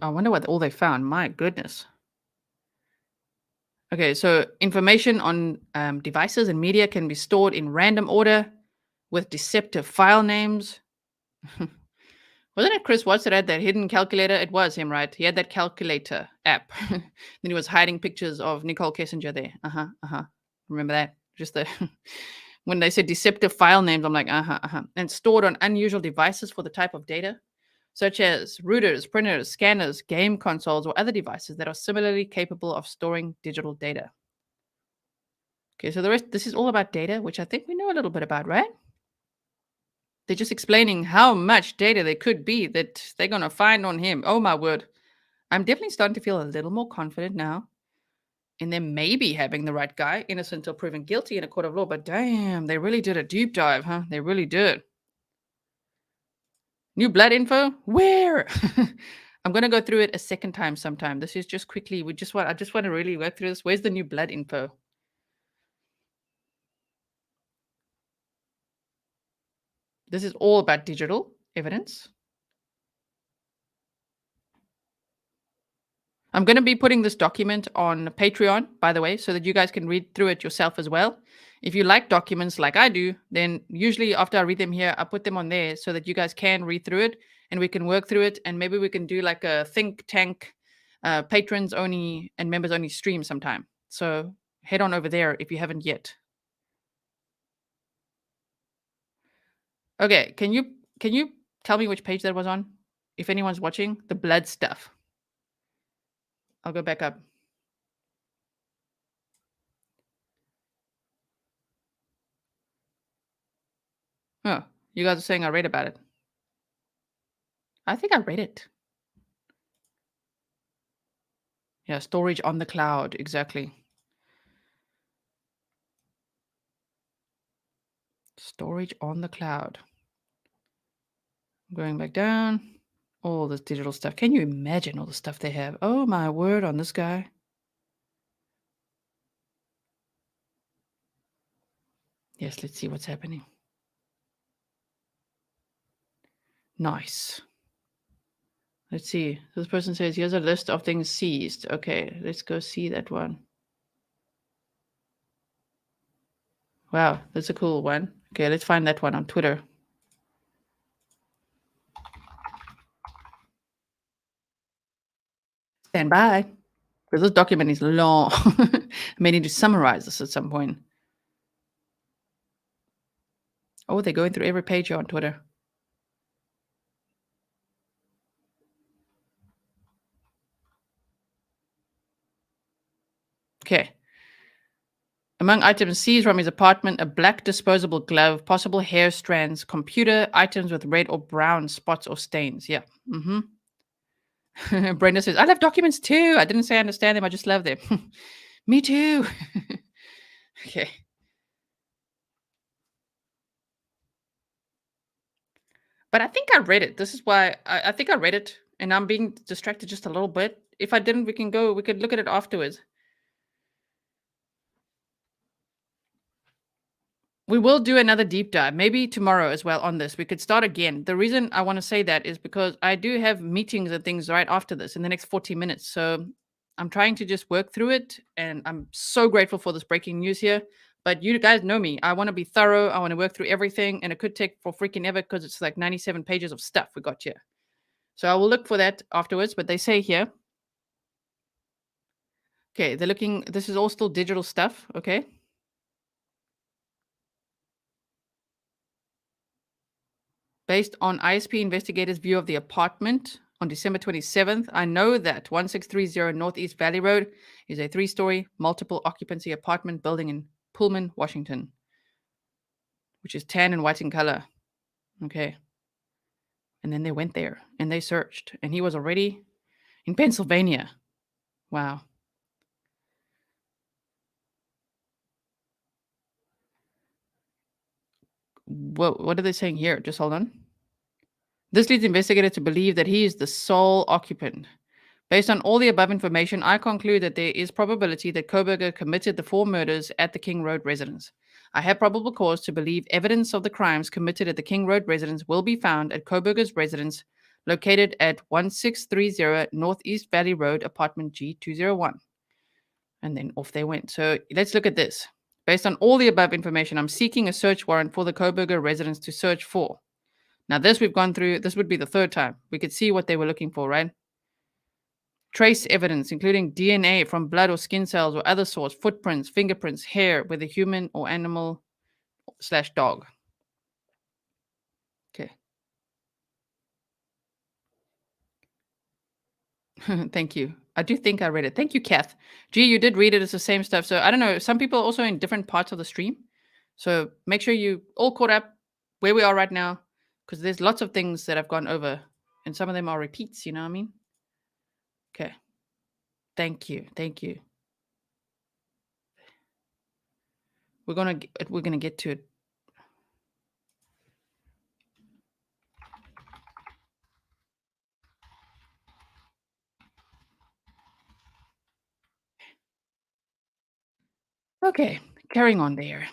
I wonder what all they found. My goodness. Okay, so information on devices and media can be stored in random order with deceptive file names. Wasn't it Chris Watts that had that hidden calculator? It was him, right? He had that calculator app. Then he was hiding pictures of Nicole Kessinger there. Remember that? Just the when they said deceptive file names, I'm like, and stored on unusual devices for the type of data, such as routers, printers, scanners, game consoles, or other devices that are similarly capable of storing digital data. Okay, so the rest, this is all about data, which I think we know a little bit about, right? They're just explaining how much data there could be that they're going to find on him. Oh, my word. I'm definitely starting to feel a little more confident now in them maybe having the right guy, innocent until proven guilty in a court of law. But damn, they really did a deep dive, huh? They really did. New blood info? Where? I'm going to go through it a second time sometime. This is just quickly. I just want to really work through this. Where's the new blood info? This is all about digital evidence. I'm going to be putting this document on Patreon, by the way, so that you guys can read through it yourself as well. If you like documents like I do, then usually after I read them here, I put them on there so that you guys can read through it and we can work through it. And maybe we can do like a think tank, patrons only and members only stream sometime. So head on over there if you haven't yet. Okay, can you tell me which page that was on? If anyone's watching, the blood stuff. I'll go back up. Oh, you guys are saying I read about it. I think I read it. Yeah, storage on the cloud, exactly. Storage on the cloud. Going back down. All this digital stuff. Can you imagine all the stuff they have? Oh my word on this guy. Yes, let's see what's happening. Nice. Let's see. This person says, here's a list of things seized. Okay, let's go see that one. Wow, that's a cool one. Okay, let's find that one on Twitter. Stand by. Because this document is long. I may need to summarize this at some point. Oh, they're going through every page here on Twitter. Okay. Among items seized from his apartment, a black disposable glove, possible hair strands, computer, items with red or brown spots or stains. Yeah. Brenda says, I love documents too. I didn't say I understand them. I just love them. Me too. Okay. But I think I read it. This is why I think I read it and I'm being distracted just a little bit. If I didn't, we could look at it afterwards. We will do another deep dive, maybe tomorrow as well on this. We could start again. The reason I want to say that is because I do have meetings and things right after this in the next 40 minutes. So I'm trying to just work through it. And I'm so grateful for this breaking news here. But you guys know me. I want to be thorough. I want to work through everything. And it could take for freaking ever because it's like 97 pages of stuff we got here. So I will look for that afterwards. But they say here, okay, they're looking, this is all still digital stuff. Okay. Based on ISP investigators' view of the apartment on December 27th, I know that 1630 Northeast Valley Road is a 3-story, multiple occupancy apartment building in Pullman, Washington, which is tan and white in color. Okay. And then they went there and they searched, and he was already in Pennsylvania. Wow. What are they saying here? Just hold on. This leads investigators to believe that he is the sole occupant. Based on all the above information, I conclude that there is probability that Kohberger committed the 4 murders at the King Road residence. I have probable cause to believe evidence of the crimes committed at the King Road residence will be found at Kohberger's residence located at 1630 Northeast Valley Road, apartment G201. And then off they went. So let's look at this. Based on all the above information, I'm seeking a search warrant for the Kohberger residence to search for. Now, this we've gone through, this would be the 3rd time. We could see what they were looking for, right? Trace evidence, including DNA from blood or skin cells or other source, footprints, fingerprints, hair, whether human or animal/dog. Okay. Thank you. I do think I read it. Thank you, Kath. Gee, you did read it. It's the same stuff. So I don't know. Some people are also in different parts of the stream. So make sure you all caught up where we are right now, because there's lots of things that I've gone over, and some of them are repeats. You know what I mean? Okay. Thank you. Thank you. We're gonna get to it. Okay, carrying on there.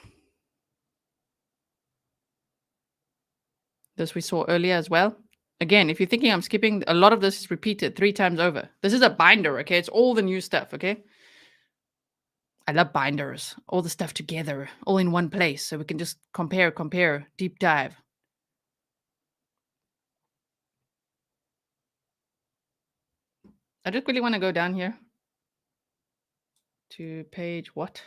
This we saw earlier as well. Again, if you're thinking I'm skipping, a lot of this is repeated 3 times over. This is a binder, okay? It's all the new stuff, okay? I love binders. All the stuff together, all in one place, so we can just compare, deep dive. I just really want to go down here to page what?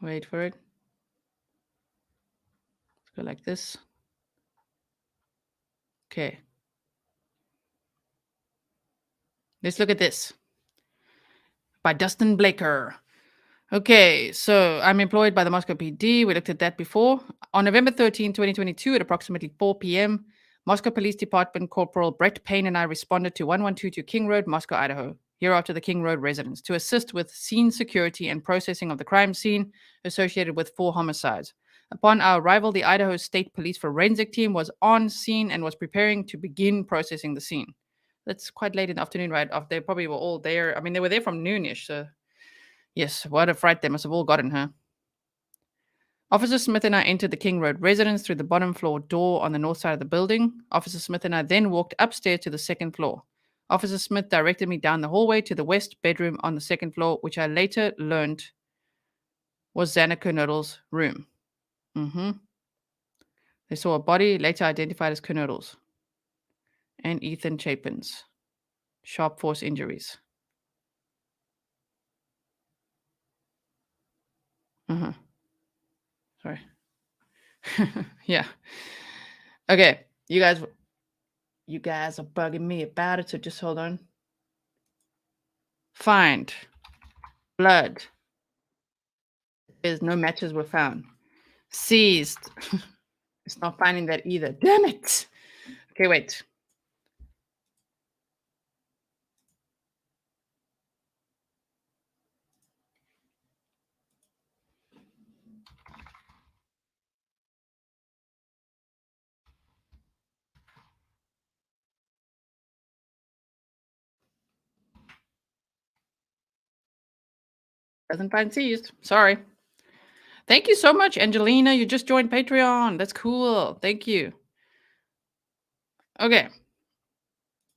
Wait for it. Let's go like this. Okay. Let's look at this. By Dustin Blaker. Okay, so I'm employed by the Moscow PD. We looked at that before. On November 13, 2022, at approximately 4 p.m., Moscow Police Department Corporal Brett Payne and I responded to 1122 King Road, Moscow, Idaho, hereafter the King Road residence, to assist with scene security and processing of the crime scene associated with 4 homicides. Upon our arrival, the Idaho State Police forensic team was on scene and was preparing to begin processing the scene. That's quite late in the afternoon, right? They probably were all there. I mean, they were there from noonish, so yes, what a fright they must have all gotten, huh? Officer Smith and I entered the King Road residence through the bottom floor door on the north side of the building. Officer Smith and I then walked upstairs to the second floor. Officer Smith directed me down the hallway to the west bedroom on the second floor, which I later learned was Xana Kernodle's room. They saw a body later identified as Kernodle's and Ethan Chapin's. Sharp force injuries. Sorry. Yeah. Okay. You guys are bugging me about it, so just hold on. Find blood. There's no matches were found. Seized. It's not finding that either. Damn it. Okay, wait. Doesn't find seized. Sorry. Thank you so much, Angelina. You just joined Patreon. That's cool. Thank you. Okay.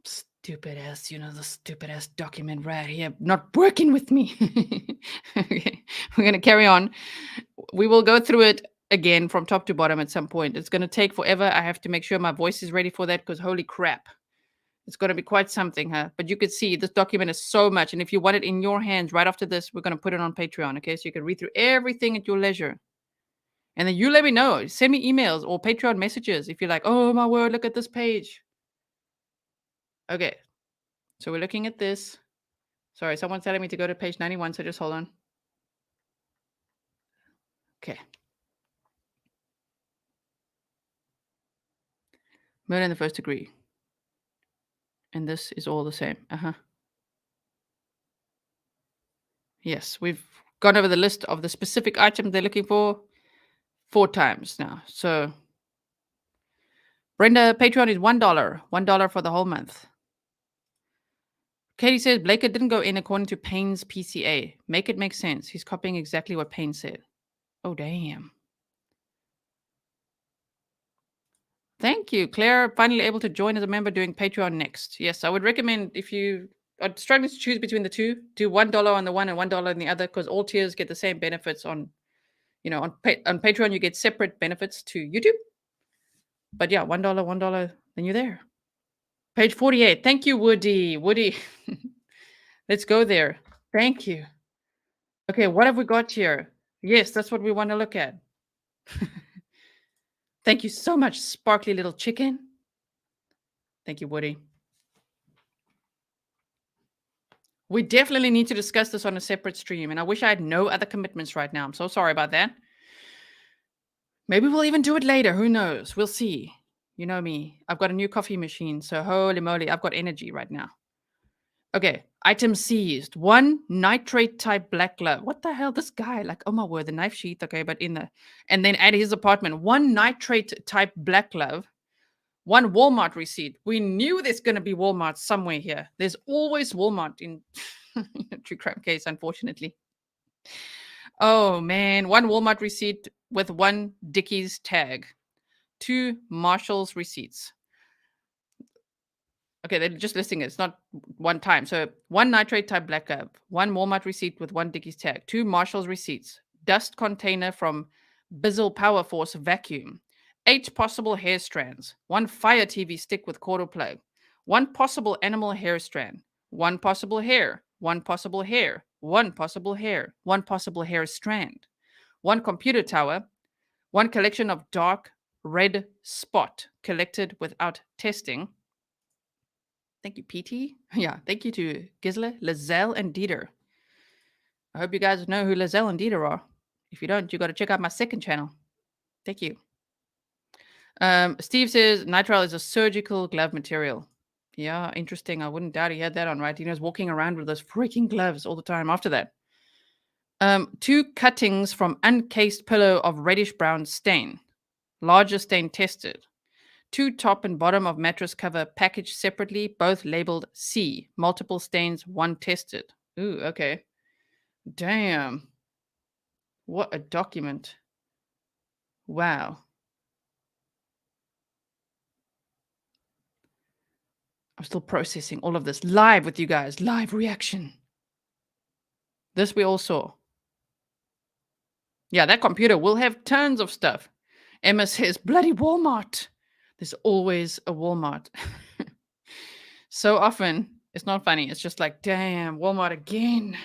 Stupid ass, the stupid ass document right here. Not working with me. Okay. We're going to carry on. We will go through it again from top to bottom at some point. It's going to take forever. I have to make sure my voice is ready for that because holy crap. It's going to be quite something, huh? But you could see this document is so much. And if you want it in your hands right after this, we're going to put it on Patreon, okay? So you can read through everything at your leisure. And then you let me know. Send me emails or Patreon messages if you're like, oh, my word, look at this page. Okay. So we're looking at this. Sorry, someone's telling me to go to page 91, so just hold on. Okay. Murder in the first degree. And this is all the same. Yes, we've gone over the list of the specific items they're looking for 4 times now. So, Brenda, Patreon is $1. $1 for the whole month. Katie says Blaker didn't go in according to Payne's PCA. Make it make sense. He's copying exactly what Payne said. Oh, damn. Thank you, Claire. Finally able to join as a member doing Patreon next. Yes, I would recommend if you are struggling to choose between the two, do $1 on the one and $1 on the other because all tiers get the same benefits on, on Patreon you get separate benefits to YouTube. But yeah, $1, $1, then you're there. Page 48. Thank you, Woody. Woody, let's go there. Thank you. Okay, what have we got here? Yes, that's what we want to look at. Thank you so much, sparkly little chicken. Thank you, Woody. We definitely need to discuss this on a separate stream, and I wish I had no other commitments right now. I'm so sorry about that. Maybe we'll even do it later. Who knows? We'll see. You know me. I've got a new coffee machine, so holy moly, I've got energy right now. Okay, item seized. 1 nitrate type black glove. What the hell? This guy, like, oh my word, the knife sheath. Okay, but and then at his apartment, 1 nitrate type black glove. 1 Walmart receipt. We knew there's going to be Walmart somewhere here. There's always Walmart in a true crime case, unfortunately. Oh, man. 1 Walmart receipt. with 1 Dickies tag, 2 Marshall's receipts. Okay, they're just listing it. It's not one time. So 1 nitrate type black glove, 1 Walmart receipt with 1 Dickies tag, 2 Marshall's receipts, dust container from Bizzle Power Force vacuum, 8 possible hair strands, 1 Fire TV stick with quarter plug, 1 possible animal hair strand, 1 possible hair, 1 possible hair, 1 possible hair, 1 possible hair strand, 1 computer tower, 1 collection of dark red spot collected without testing. Thank you, PT. Yeah, thank you to Gisela, Lizelle, and Dieter. I hope you guys know who Lizelle and Dieter are. If you don't, you got to check out my second channel. Thank you. Steve says nitrile is a surgical glove material. Yeah, interesting. I wouldn't doubt he had that on, right? He was walking around with those freaking gloves all the time after that. 2 cuttings from uncased pillow of reddish brown stain. Larger stain tested. 2 top and bottom of mattress cover packaged separately, both labeled C. Multiple stains, 1 tested. Ooh, okay. Damn. What a document. Wow. I'm still processing all of this live with you guys. Live reaction. This we all saw. Yeah, that computer will have tons of stuff. Emma says, bloody Walmart. There's always a Walmart. So often, it's not funny. It's just like, damn, Walmart again.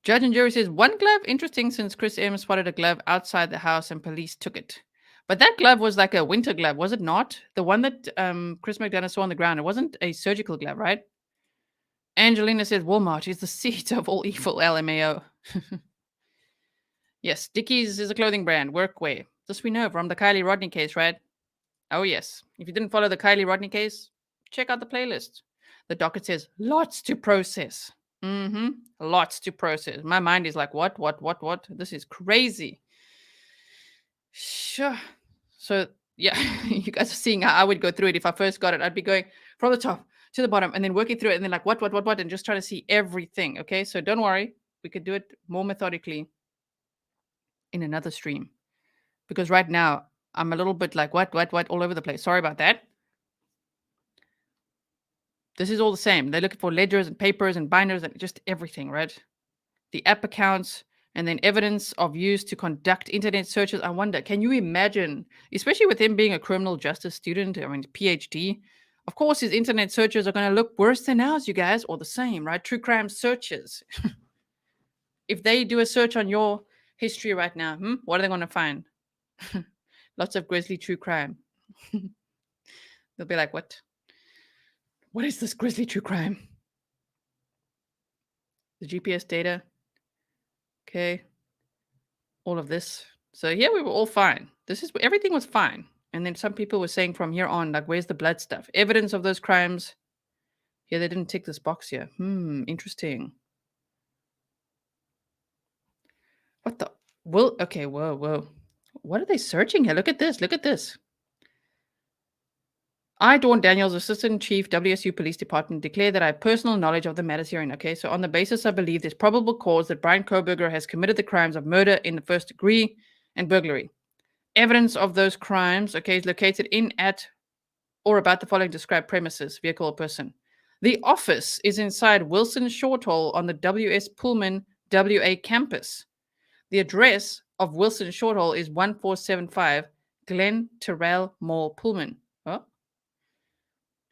Judge and jury says, 1 glove? Interesting, since Chris M spotted a glove outside the house and police took it. But that glove was like a winter glove, was it not? The one that Chris McDonough saw on the ground. It wasn't a surgical glove, right? Angelina says, Walmart is the seat of all evil, LMAO. Yes, Dickies is a clothing brand, workwear. This we know from the Kylie Rodney case, right? Oh, yes. If you didn't follow the Kylie Rodney case, check out the playlist. The docket says, lots to process. Lots to process. My mind is like, what? This is crazy. Sure. So, yeah, you guys are seeing how I would go through it. If I first got it, I'd be going from the top to the bottom and then working through it and then like, what, and just trying to see everything. Okay, so don't worry. We could do it more methodically in another stream. Because right now, I'm a little bit like, what, all over the place. Sorry about that. This is all the same. They're looking for ledgers and papers and binders and just everything, right? The app accounts and then evidence of use to conduct internet searches. I wonder, can you imagine, especially with him being a criminal justice student, I mean, PhD, of course, his internet searches are going to look worse than ours, you guys, or the same, right? True crime searches. If they do a search on your history right now, what are they going to find? Lots of Grizzly true crime. They'll be like, what? What is this Grizzly true crime? The GPS data. Okay. All of this. So yeah, we were all fine. Everything was fine. And then some people were saying from here on, like, where's the blood stuff? Evidence of those crimes. Yeah, they didn't tick this box here. Interesting. What the? Well, okay, whoa. What are they searching here? Look at this. I, Dawn Daniels, Assistant Chief, WSU Police Department, declare that I have personal knowledge of the matters herein. Okay, so on the basis I believe there's probable cause that Bryan Kohberger has committed the crimes of murder in the first degree and burglary. Evidence of those crimes, okay, is located in, at, or about the following described premises, vehicle or person. The office is inside Wilson Short Hall on the W.S. Pullman WA campus. The address of Wilson Short Hall is 1475 Glen Terrell Mall, Pullman. Oh.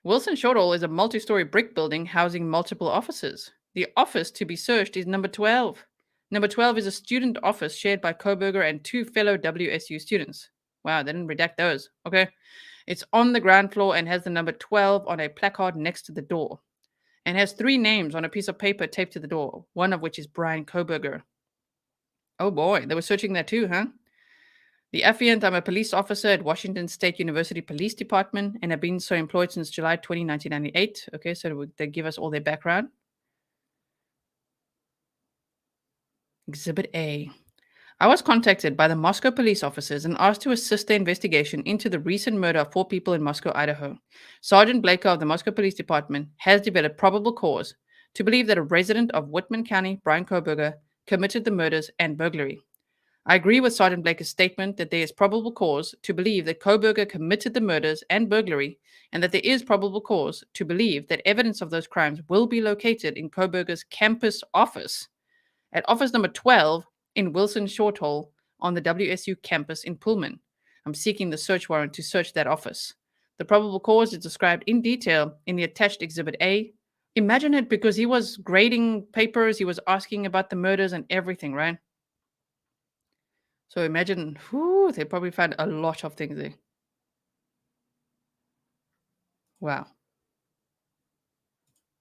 Wilson Short Hall is a multi-story brick building housing multiple offices. The office to be searched is number 12. Number 12 is a student office shared by Kohberger and 2 fellow WSU students. Wow, they didn't redact those. Okay. It's on the ground floor and has the number 12 on a placard next to the door. And has 3 names on a piece of paper taped to the door, one of which is Bryan Kohberger. Oh boy, they were searching that too, huh? The affiant, I'm a police officer at Washington State University Police Department and have been so employed since July 20, 1998. Okay, so they give us all their background. Exhibit A. I was contacted by the Moscow police officers and asked to assist the investigation into the recent murder of 4 people in Moscow, Idaho. Sergeant Blaker of the Moscow Police Department has developed probable cause to believe that a resident of Whitman County, Bryan Kohberger, committed the murders and burglary. I agree with Sergeant Blaker's statement that there is probable cause to believe that Kohberger committed the murders and burglary, and that there is probable cause to believe that evidence of those crimes will be located in Kohberger's campus office at office number 12 in Wilson Short Hall on the WSU campus in Pullman. I'm seeking the search warrant to search that office. The probable cause is described in detail in the attached Exhibit A. Imagine it, because he was grading papers, he was asking about the murders and everything, right? So imagine, they probably found a lot of things there. Wow.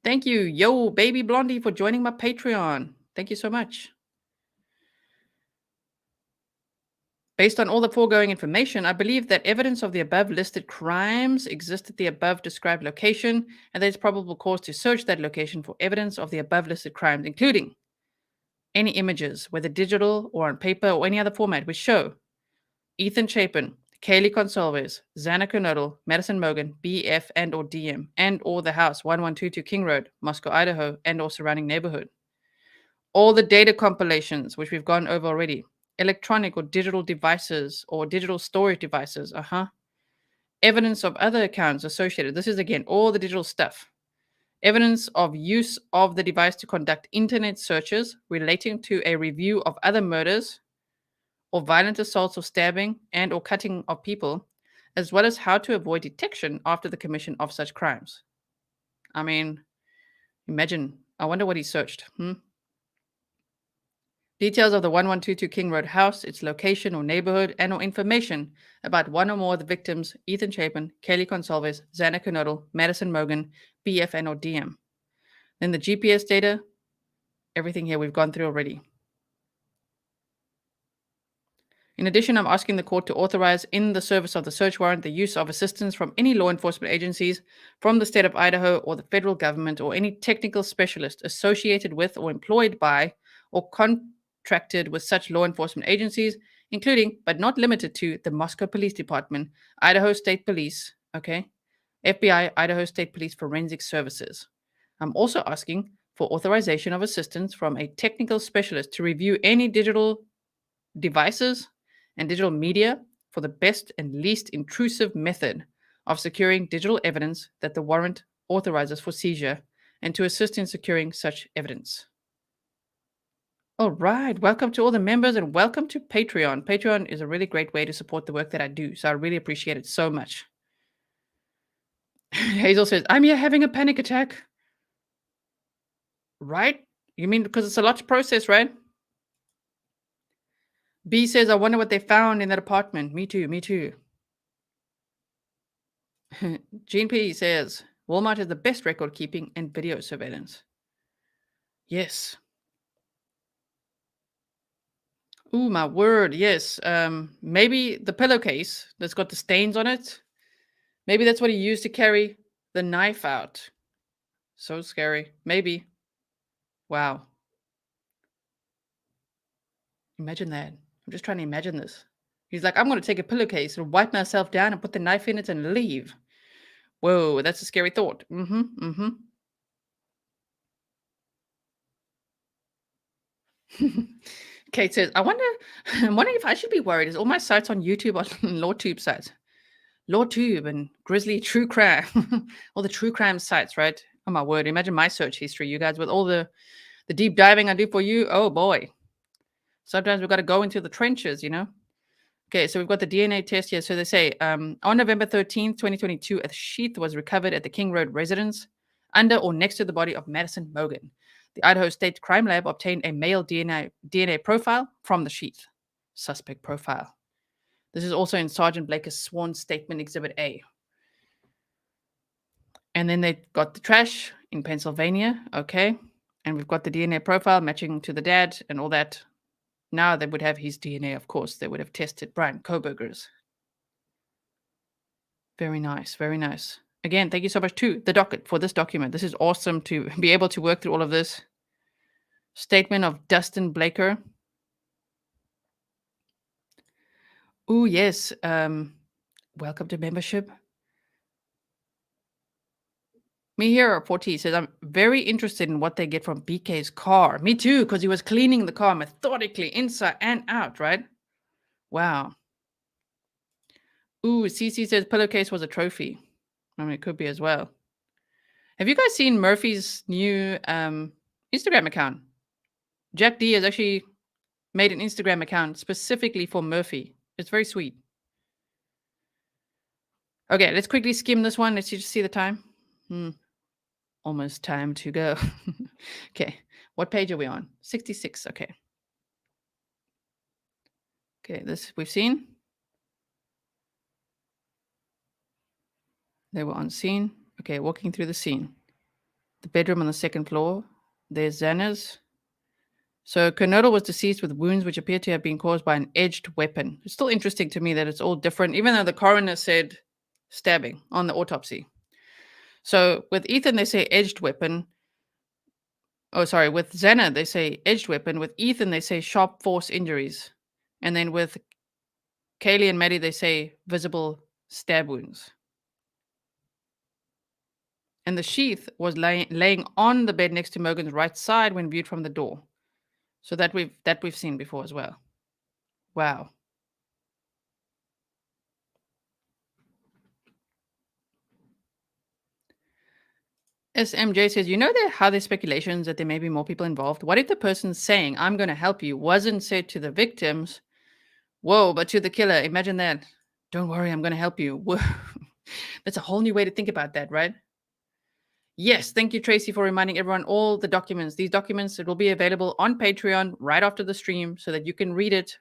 Thank you, yo, baby blondie, for joining my Patreon. Thank you so much. Based on all the foregoing information, I believe that evidence of the above listed crimes exist at the above described location, and there is probable cause to search that location for evidence of the above listed crimes, including any images, whether digital or on paper or any other format, which show Ethan Chapin, Kaylee Consalves, Xana Kernodle, Madison Mogan, BF and or DM, and or the house 1122 King Road, Moscow, Idaho, and or surrounding neighborhood. All the data compilations, which we've gone over already, electronic or digital devices or digital storage devices, evidence of other accounts associated. This is, again, all the digital stuff. Evidence of use of the device to conduct internet searches relating to a review of other murders or violent assaults or stabbing and or cutting of people, as well as how to avoid detection after the commission of such crimes. I mean, imagine. I wonder what he searched. Details of the 1122 King Road house, its location or neighborhood, and or information about one or more of the victims, Ethan Chapin, Kaylee Consalves, Xana Kernodle, Madison Mogan, BF and or DM. Then the GPS data, everything here we've gone through already. In addition, I'm asking the court to authorize, in the service of the search warrant, the use of assistance from any law enforcement agencies from the state of Idaho or the federal government, or any technical specialist associated with or employed by or contracted with such law enforcement agencies, including but not limited to the Moscow Police Department, Idaho State Police, FBI, Idaho State Police Forensic Services. I'm also asking for authorization of assistance from a technical specialist to review any digital devices and digital media for the best and least intrusive method of securing digital evidence that the warrant authorizes for seizure, and to assist in securing such evidence. All right, welcome to all the members and welcome to Patreon. Patreon is a really great way to support the work that I do, so I really appreciate it so much. Hazel says, I'm here having a panic attack. Right? You mean because it's a lot to process, right? B says, I wonder what they found in that apartment. Me too, me too. Gene P says, Walmart has the best record keeping and video surveillance. Yes. Ooh, my word, yes. Maybe the pillowcase that's got the stains on it, maybe that's what he used to carry the knife out. So scary. Maybe. Wow. Imagine that. I'm just trying to imagine this. He's like, I'm going to take a pillowcase and wipe myself down and put the knife in it and leave. Whoa, that's a scary thought. Kate says, I'm wondering if I should be worried. Is all my sites on YouTube or LawTube sites? LawTube and Grizzly True Crime. All the true crime sites, right? Oh my word. Imagine my search history, you guys, with all the deep diving I do for you. Oh boy. Sometimes we've got to go into the trenches, Okay, so we've got the DNA test here. So they say, on November 13th, 2022, a sheath was recovered at the King Road residence under or next to the body of Madison Mogan. The Idaho State Crime Lab obtained a male DNA profile from the sheath. Suspect profile. This is also in Sergeant Blaker's sworn statement, Exhibit A. And then they got the trash in Pennsylvania. Okay. And we've got the DNA profile matching to the dad and all that. Now they would have his DNA, of course. They would have tested Bryan Kohberger's. Very nice. Very nice. Again, thank you so much to the Docket for this document. This is awesome to be able to work through all of this. Statement of Dustin Blaker. Oh, yes. Welcome to membership. Me here, 40 says, I'm very interested in what they get from BK's car. Me too, because he was cleaning the car methodically inside and out, right? Wow. Ooh, CC says pillowcase was a trophy. I mean, it could be as well. Have you guys seen Murphy's new Instagram account? Jack D has actually made an Instagram account specifically for Murphy. It's very sweet. Okay, let's quickly skim this one. Let's just see the time. Almost time to go. Okay, what page are we on? 66. Okay. Okay, this we've seen. They were on scene. Okay, walking through the scene. The bedroom on the second floor. There's Xana's. So Kernodle was deceased with wounds which appear to have been caused by an edged weapon. It's still interesting to me that it's all different, even though the coroner said stabbing on the autopsy. So with Ethan, they say edged weapon. Oh, sorry. With Xana, they say edged weapon. With Ethan, they say sharp force injuries. And then with Kaylee and Maddie, they say visible stab wounds. And the sheath was laying on the bed next to Morgan's right side when viewed from the door. So that we've seen before as well. Wow. SMJ says, you know how there's speculations that there may be more people involved? What if the person saying, I'm going to help you, wasn't said to the victims, whoa, but to the killer? Imagine that. Don't worry, I'm going to help you. Whoa. That's a whole new way to think about that, right? Yes, thank you, Tracy, for reminding everyone all the documents. These documents, it will be available on Patreon right after the stream so that you can read it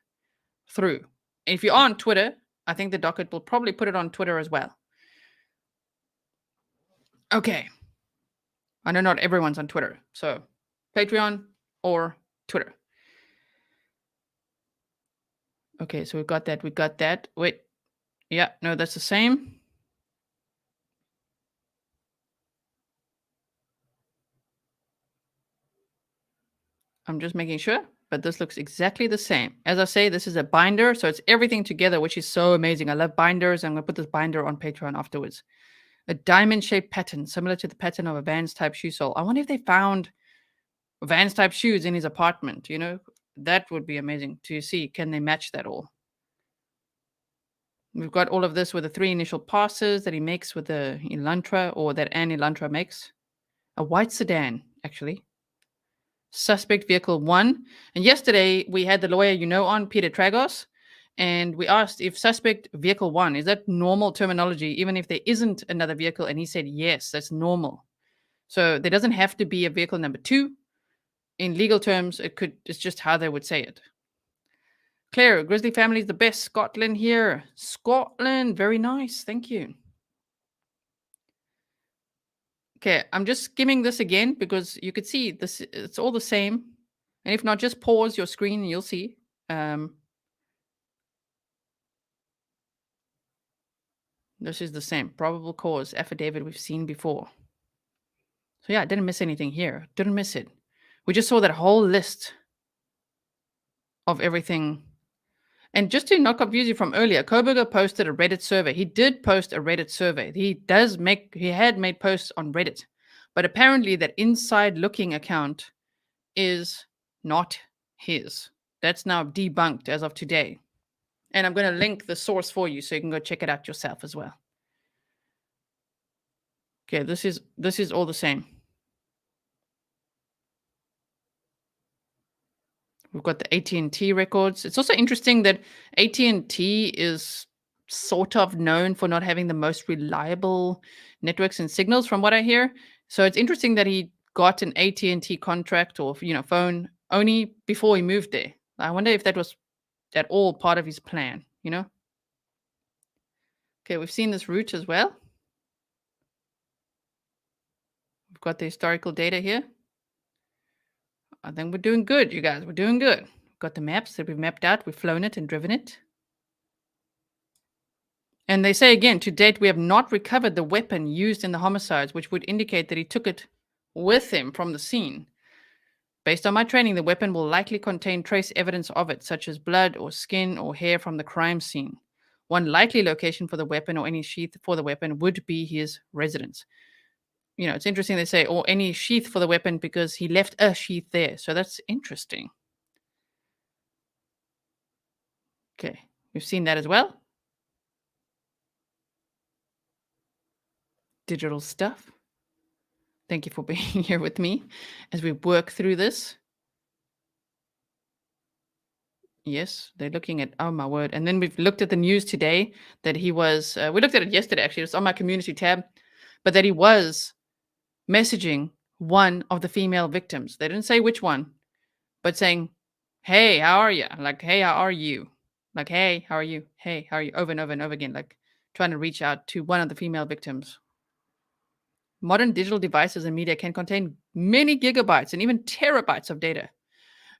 through. And if you're on Twitter, I think the docket will probably put it on Twitter as well. Okay. I know not everyone's on Twitter. So Patreon or Twitter. Okay, so we got that. We got that. Wait. Yeah, no, that's the same. I'm just making sure, but this looks exactly the same. As I say, this is a binder, so it's everything together, which is so amazing. I love binders. I'm going to put this binder on Patreon afterwards. A diamond-shaped pattern, similar to the pattern of a Vans-type shoe sole. I wonder if they found Vans-type shoes in his apartment, you know? That would be amazing to see. Can they match that all? We've got all of this with the 3 initial passes that he makes with the Elantra, or that Anne Elantra makes. A white sedan, actually. Suspect vehicle 1. And yesterday we had the lawyer, on, Peter Tragos, and we asked if suspect vehicle 1, is that normal terminology, even if there isn't another vehicle? And he said, yes, that's normal. So there doesn't have to be a vehicle number 2. In legal terms, it's just how they would say it. Claire, Grizzly family is the best. Scotland here. Scotland, very nice. Thank you. Okay, I'm just skimming this again because you could see this. It's all the same. And if not, just pause your screen and you'll see. This is the same. Probable cause affidavit we've seen before. So yeah, I didn't miss anything here. Didn't miss it. We just saw that whole list of everything. And just to not confuse you from earlier, Kohberger posted a Reddit survey. He did post a Reddit survey. He had made posts on Reddit. But apparently that inside looking account is not his. That's now debunked as of today. And I'm going to link the source for you so you can go check it out yourself as well. Okay, this is all the same. We've got the AT&T records. It's also interesting that AT&T is sort of known for not having the most reliable networks and signals from what I hear. So it's interesting that he got an AT&T contract or phone only before he moved there. I wonder if that was at all part of his plan, Okay, we've seen this route as well. We've got the historical data here. I think we're doing good, you guys. We're doing good. We've got the maps that we've mapped out. We've flown it and driven it. And they say again, to date, we have not recovered the weapon used in the homicides, which would indicate that he took it with him from the scene. Based on my training, the weapon will likely contain trace evidence of it, such as blood or skin or hair from the crime scene. One likely location for the weapon or any sheath for the weapon would be his residence. it's interesting they say, or any sheath for the weapon because he left a sheath there. So that's interesting. Okay, we've seen that as well. Digital stuff. Thank you for being here with me as we work through this. Yes, they're looking at, oh my word. And then we've looked at the news today that he was, we looked at it yesterday actually, it's on my community tab, but that he was messaging one of the female victims. They didn't say which one, but saying, hey, how are you? Like, hey, how are you? Like, hey, how are you? Hey, how are you? Over and over and over again, like trying to reach out to one of the female victims. Modern digital devices and media can contain many gigabytes and even terabytes of data.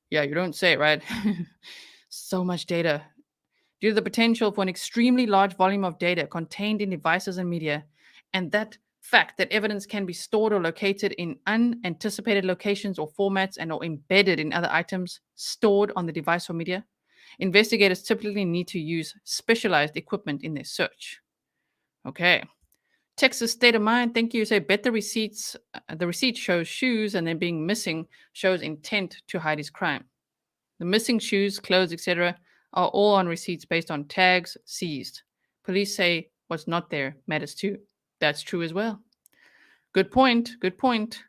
Yeah, you don't say, right? So much data. Due to the potential for an extremely large volume of data contained in devices and media, and that fact that evidence can be stored or located in unanticipated locations or formats and or embedded in other items stored on the device or media, investigators typically need to use specialized equipment in their search. Okay. Texas State of Mind, thank you. Say, bet the receipts, the receipt shows shoes and then being missing shows intent to hide his crime. The missing shoes, clothes, etc., are all on receipts based on tags seized. Police say what's not there matters too. That's true as well. Good point. Good point.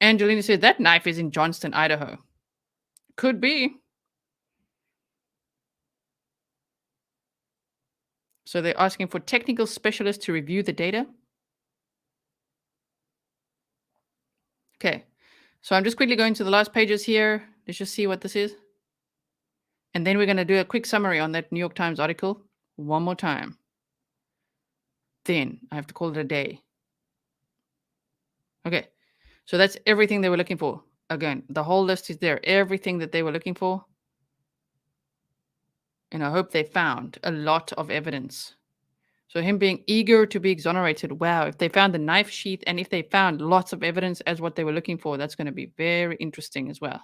Angelina said that knife is in Johnston, Idaho. Could be. So they're asking for technical specialists to review the data. Okay. So I'm just quickly going to the last pages here. Let's just see what this is. And then we're going to do a quick summary on that New York Times article one more time. Then I have to call it a day. Okay. So that's everything they were looking for. Again, the whole list is there. Everything that they were looking for. And I hope they found a lot of evidence. So him being eager to be exonerated. Wow. If they found the knife sheath and if they found lots of evidence as what they were looking for, that's going to be very interesting as well.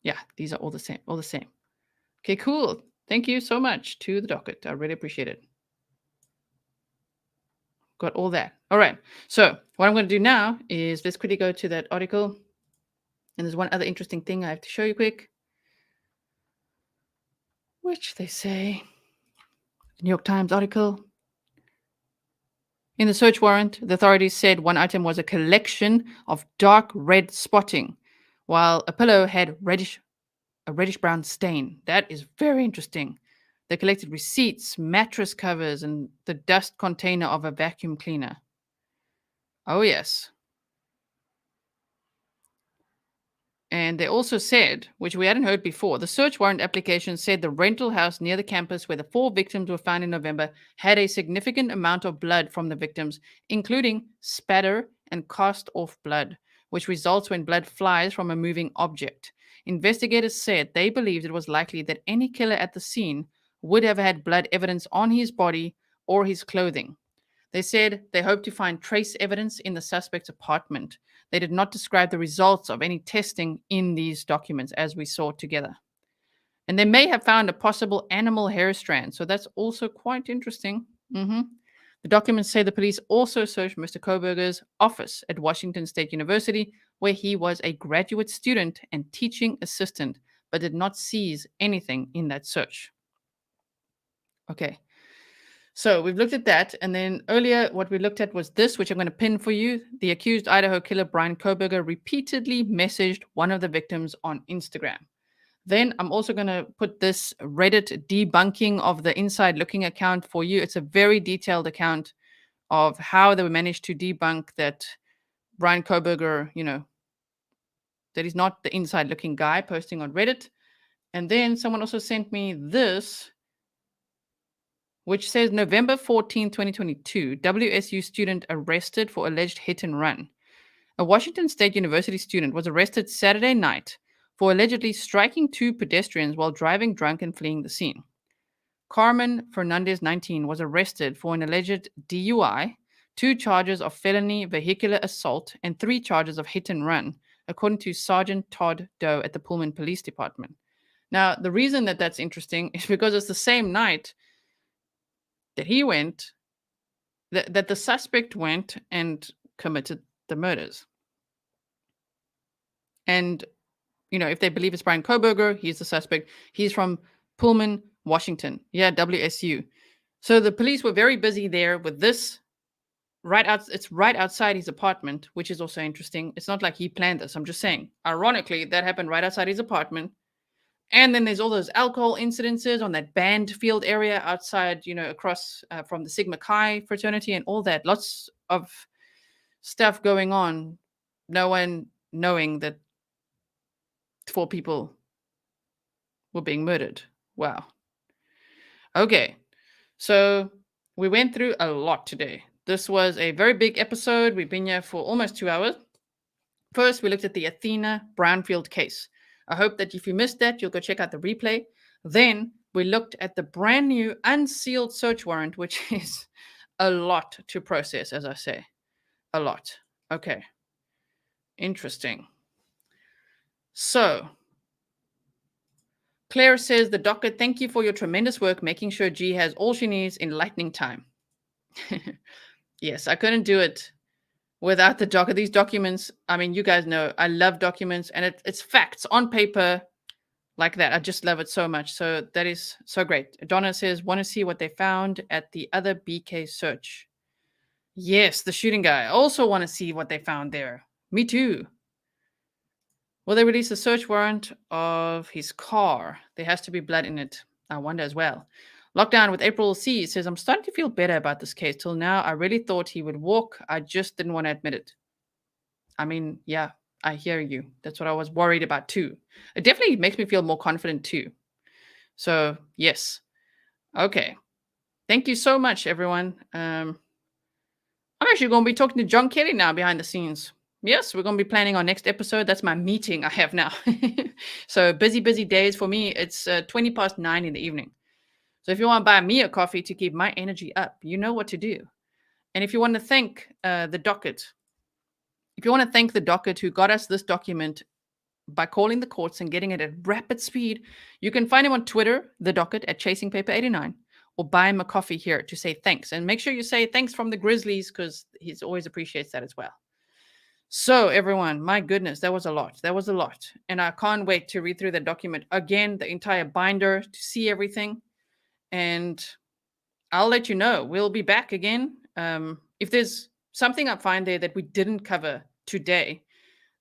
Yeah, these are all the same. All the same. Okay, cool. Thank you so much to the docket. I really appreciate it. Got all that. All right. So what I'm going to do now is let's quickly go to that article. And there's one other interesting thing I have to show you quick. Which they say, New York Times article. In the search warrant, the authorities said one item was a collection of dark red spotting, while a pillow had a reddish brown stain. That is very interesting. They collected receipts, mattress covers, and the dust container of a vacuum cleaner. Oh, yes. And they also said, which we hadn't heard before, the search warrant application said the rental house near the campus where the 4 victims were found in November had a significant amount of blood from the victims, including spatter and cast off blood, which results when blood flies from a moving object. Investigators said they believed it was likely that any killer at the scene would have had blood evidence on his body or his clothing. They said they hoped to find trace evidence in the suspect's apartment. They did not describe the results of any testing in these documents, as we saw together. And they may have found a possible animal hair strand, so that's also quite interesting. The documents say the police also searched Mr. Kohberger's office at Washington State University, where he was a graduate student and teaching assistant, but did not seize anything in that search. Okay. So we've looked at that. And then earlier, what we looked at was this, which I'm going to pin for you. The accused Idaho killer, Bryan Kohberger, repeatedly messaged one of the victims on Instagram. Then I'm also going to put this Reddit debunking of the inside looking account for you. It's a very detailed account of how they managed to debunk that Bryan Kohberger, that he's not the inside looking guy posting on Reddit. And then someone also sent me this, which says November 14, 2022, WSU student arrested for alleged hit and run. A Washington State University student was arrested Saturday night for allegedly striking 2 pedestrians while driving drunk and fleeing the scene. Carmen Fernandez, 19, was arrested for an alleged DUI, 2 charges of felony vehicular assault, and 3 charges of hit and run, according to Sergeant Todd Doe at the Pullman Police Department. Now, the reason that that's interesting is because it's the same night that he went that the suspect went and committed the murders. And, if they believe it's Bryan Kohberger, he's the suspect. He's from Pullman, Washington. Yeah, WSU. So the police were very busy there with this. It's right outside his apartment, which is also interesting. It's not like he planned this. I'm just saying. Ironically, that happened right outside his apartment. And then there's all those alcohol incidences on that band field area outside, across from the Sigma Chi fraternity and all that. Lots of stuff going on. No one knowing that 4 people were being murdered. Wow. Okay. So we went through a lot today. This was a very big episode. We've been here for almost 2 hours. First, we looked at the Athena Brownfield case. I hope that if you missed that, you'll go check out the replay. Then we looked at the brand new unsealed search warrant, which is a lot to process, as I say. A lot. Okay. Interesting. So, Claire says, the Docket, thank you for your tremendous work making sure G has all she needs in lightning time. Yes, I couldn't do it without the Docket. These documents, I mean, you guys know, I love documents, and it's facts on paper like that. I just love it so much. So that is so great. Donna says, want to see what they found at the other BK search. Yes, the shooting guy. I also want to see what they found there. Me too. Will they release a search warrant of his car? There has to be blood in it. I wonder as well. Lockdown with April C says, I'm starting to feel better about this case. Till now, I really thought he would walk. I just didn't want to admit it. I mean, yeah, I hear you. That's what I was worried about too. It definitely makes me feel more confident too. So, yes. Okay. Thank you so much, everyone. I'm actually going to be talking to John Kelly now behind the scenes. Yes, we're going to be planning our next episode. That's my meeting I have now. So busy days for me. It's 20 past 9 in the evening. So if you want to buy me a coffee to keep my energy up, you know what to do. And if you want to thank the Docket, who got us this document by calling the courts and getting it at rapid speed, you can find him on Twitter, the Docket, at Chasing Paper 89, or buy him a coffee here to say thanks. And make sure you say thanks from the Grizzlies, because he always appreciates that as well. So, everyone, my goodness, that was a lot. And I can't wait to read through the document again, the entire binder, to see everything. And I'll let you know. We'll be back again. If there's something I find there that we didn't cover today,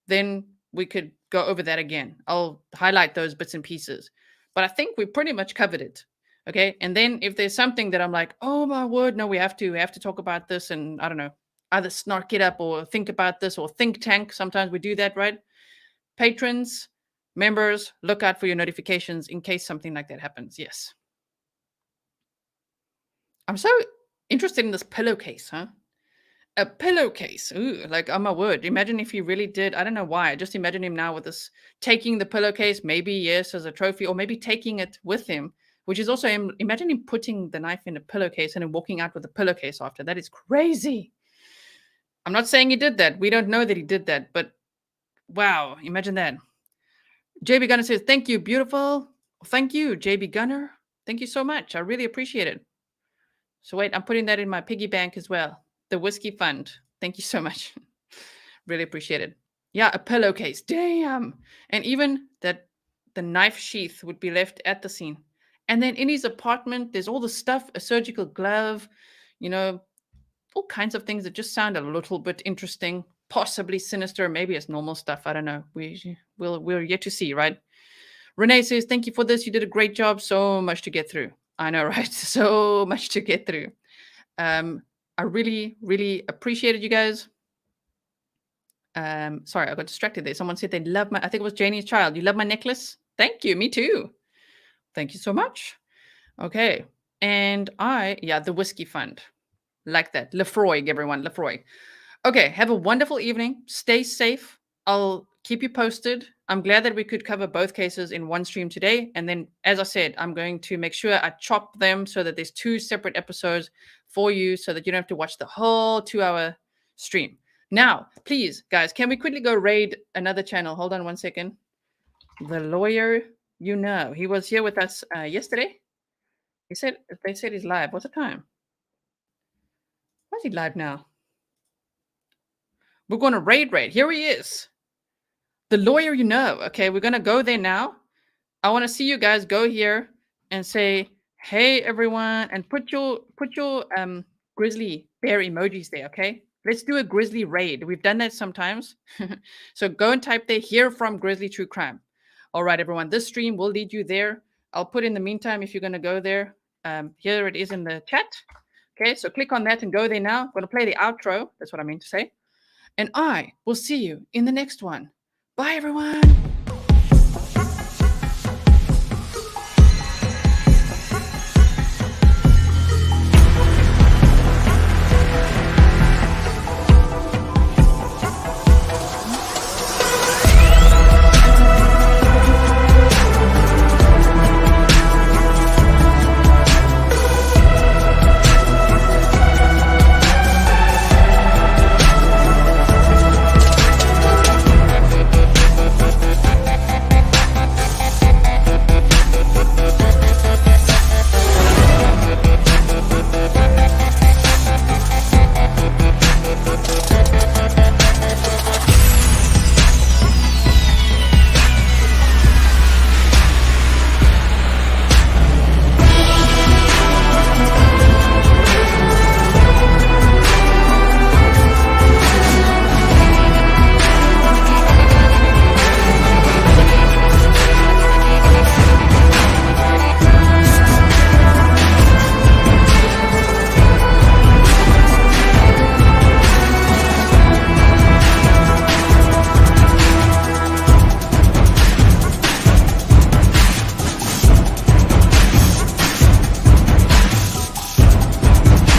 then we could go over that again. I'll highlight those bits and pieces. But I think we pretty much covered it. Okay. And then if there's something that I'm like, oh my word, no, we have to talk about this, and I don't know, either snark it up or think about this or think tank. Sometimes we do that, right? Patrons, members, look out for your notifications in case something like that happens. Yes. I'm so interested in this pillowcase, huh? A pillowcase. Ooh, like, oh my word. Imagine if he really did. I don't know why. I just imagine him now with this, taking the pillowcase, maybe, yes, as a trophy, or maybe taking it with him, which is also him. Imagine him putting the knife in a pillowcase and then walking out with a pillowcase after. That is crazy. I'm not saying he did that. We don't know that he did that, but wow, imagine that. JB Gunner says, thank you, beautiful. Thank you, JB Gunner. Thank you so much. I really appreciate it. So wait, I'm putting that in my piggy bank as well. The whiskey fund. Thank you so much. Really appreciate it. Yeah, a pillowcase. Damn. And even that the knife sheath would be left at the scene. And then in his apartment, there's all the stuff, a surgical glove, all kinds of things that just sound a little bit interesting, possibly sinister, maybe it's normal stuff. I don't know. We're yet to see, right? Renee says, thank you for this. You did a great job. So much to get through. I know, right? So much to get through. I really, really appreciated you guys. Sorry, I got distracted there. Someone said they love I think it was Janie's child. You love my necklace? Thank you. Me too. Thank you so much. Okay. And the whiskey fund. Like that. Lefroy, everyone. Lefroy. Okay. Have a wonderful evening. Stay safe. I'll keep you posted. I'm glad that we could cover both cases in one stream today. And then, as I said, I'm going to make sure I chop them so that there's 2 separate episodes for you so that you don't have to watch the whole 2-hour stream. Now, please, guys, can we quickly go raid another channel? Hold on one second. The lawyer, he was here with us yesterday. They said he's live. What's the time? is he live now? We're going to raid. Here he is. The lawyer you know. Okay, we're going to go there now. I want to see you guys go here and say, hey, everyone, and put your grizzly bear emojis there, okay? Let's do a grizzly raid. We've done that sometimes. So go and type there, hear from Grizzly True Crime. All right, everyone, this stream will lead you there. I'll put in the meantime, if you're going to go there, here it is in the chat. Okay, so click on that and go there now. I'm going to play the outro. That's what I mean to say. And I will see you in the next one. Bye, everyone.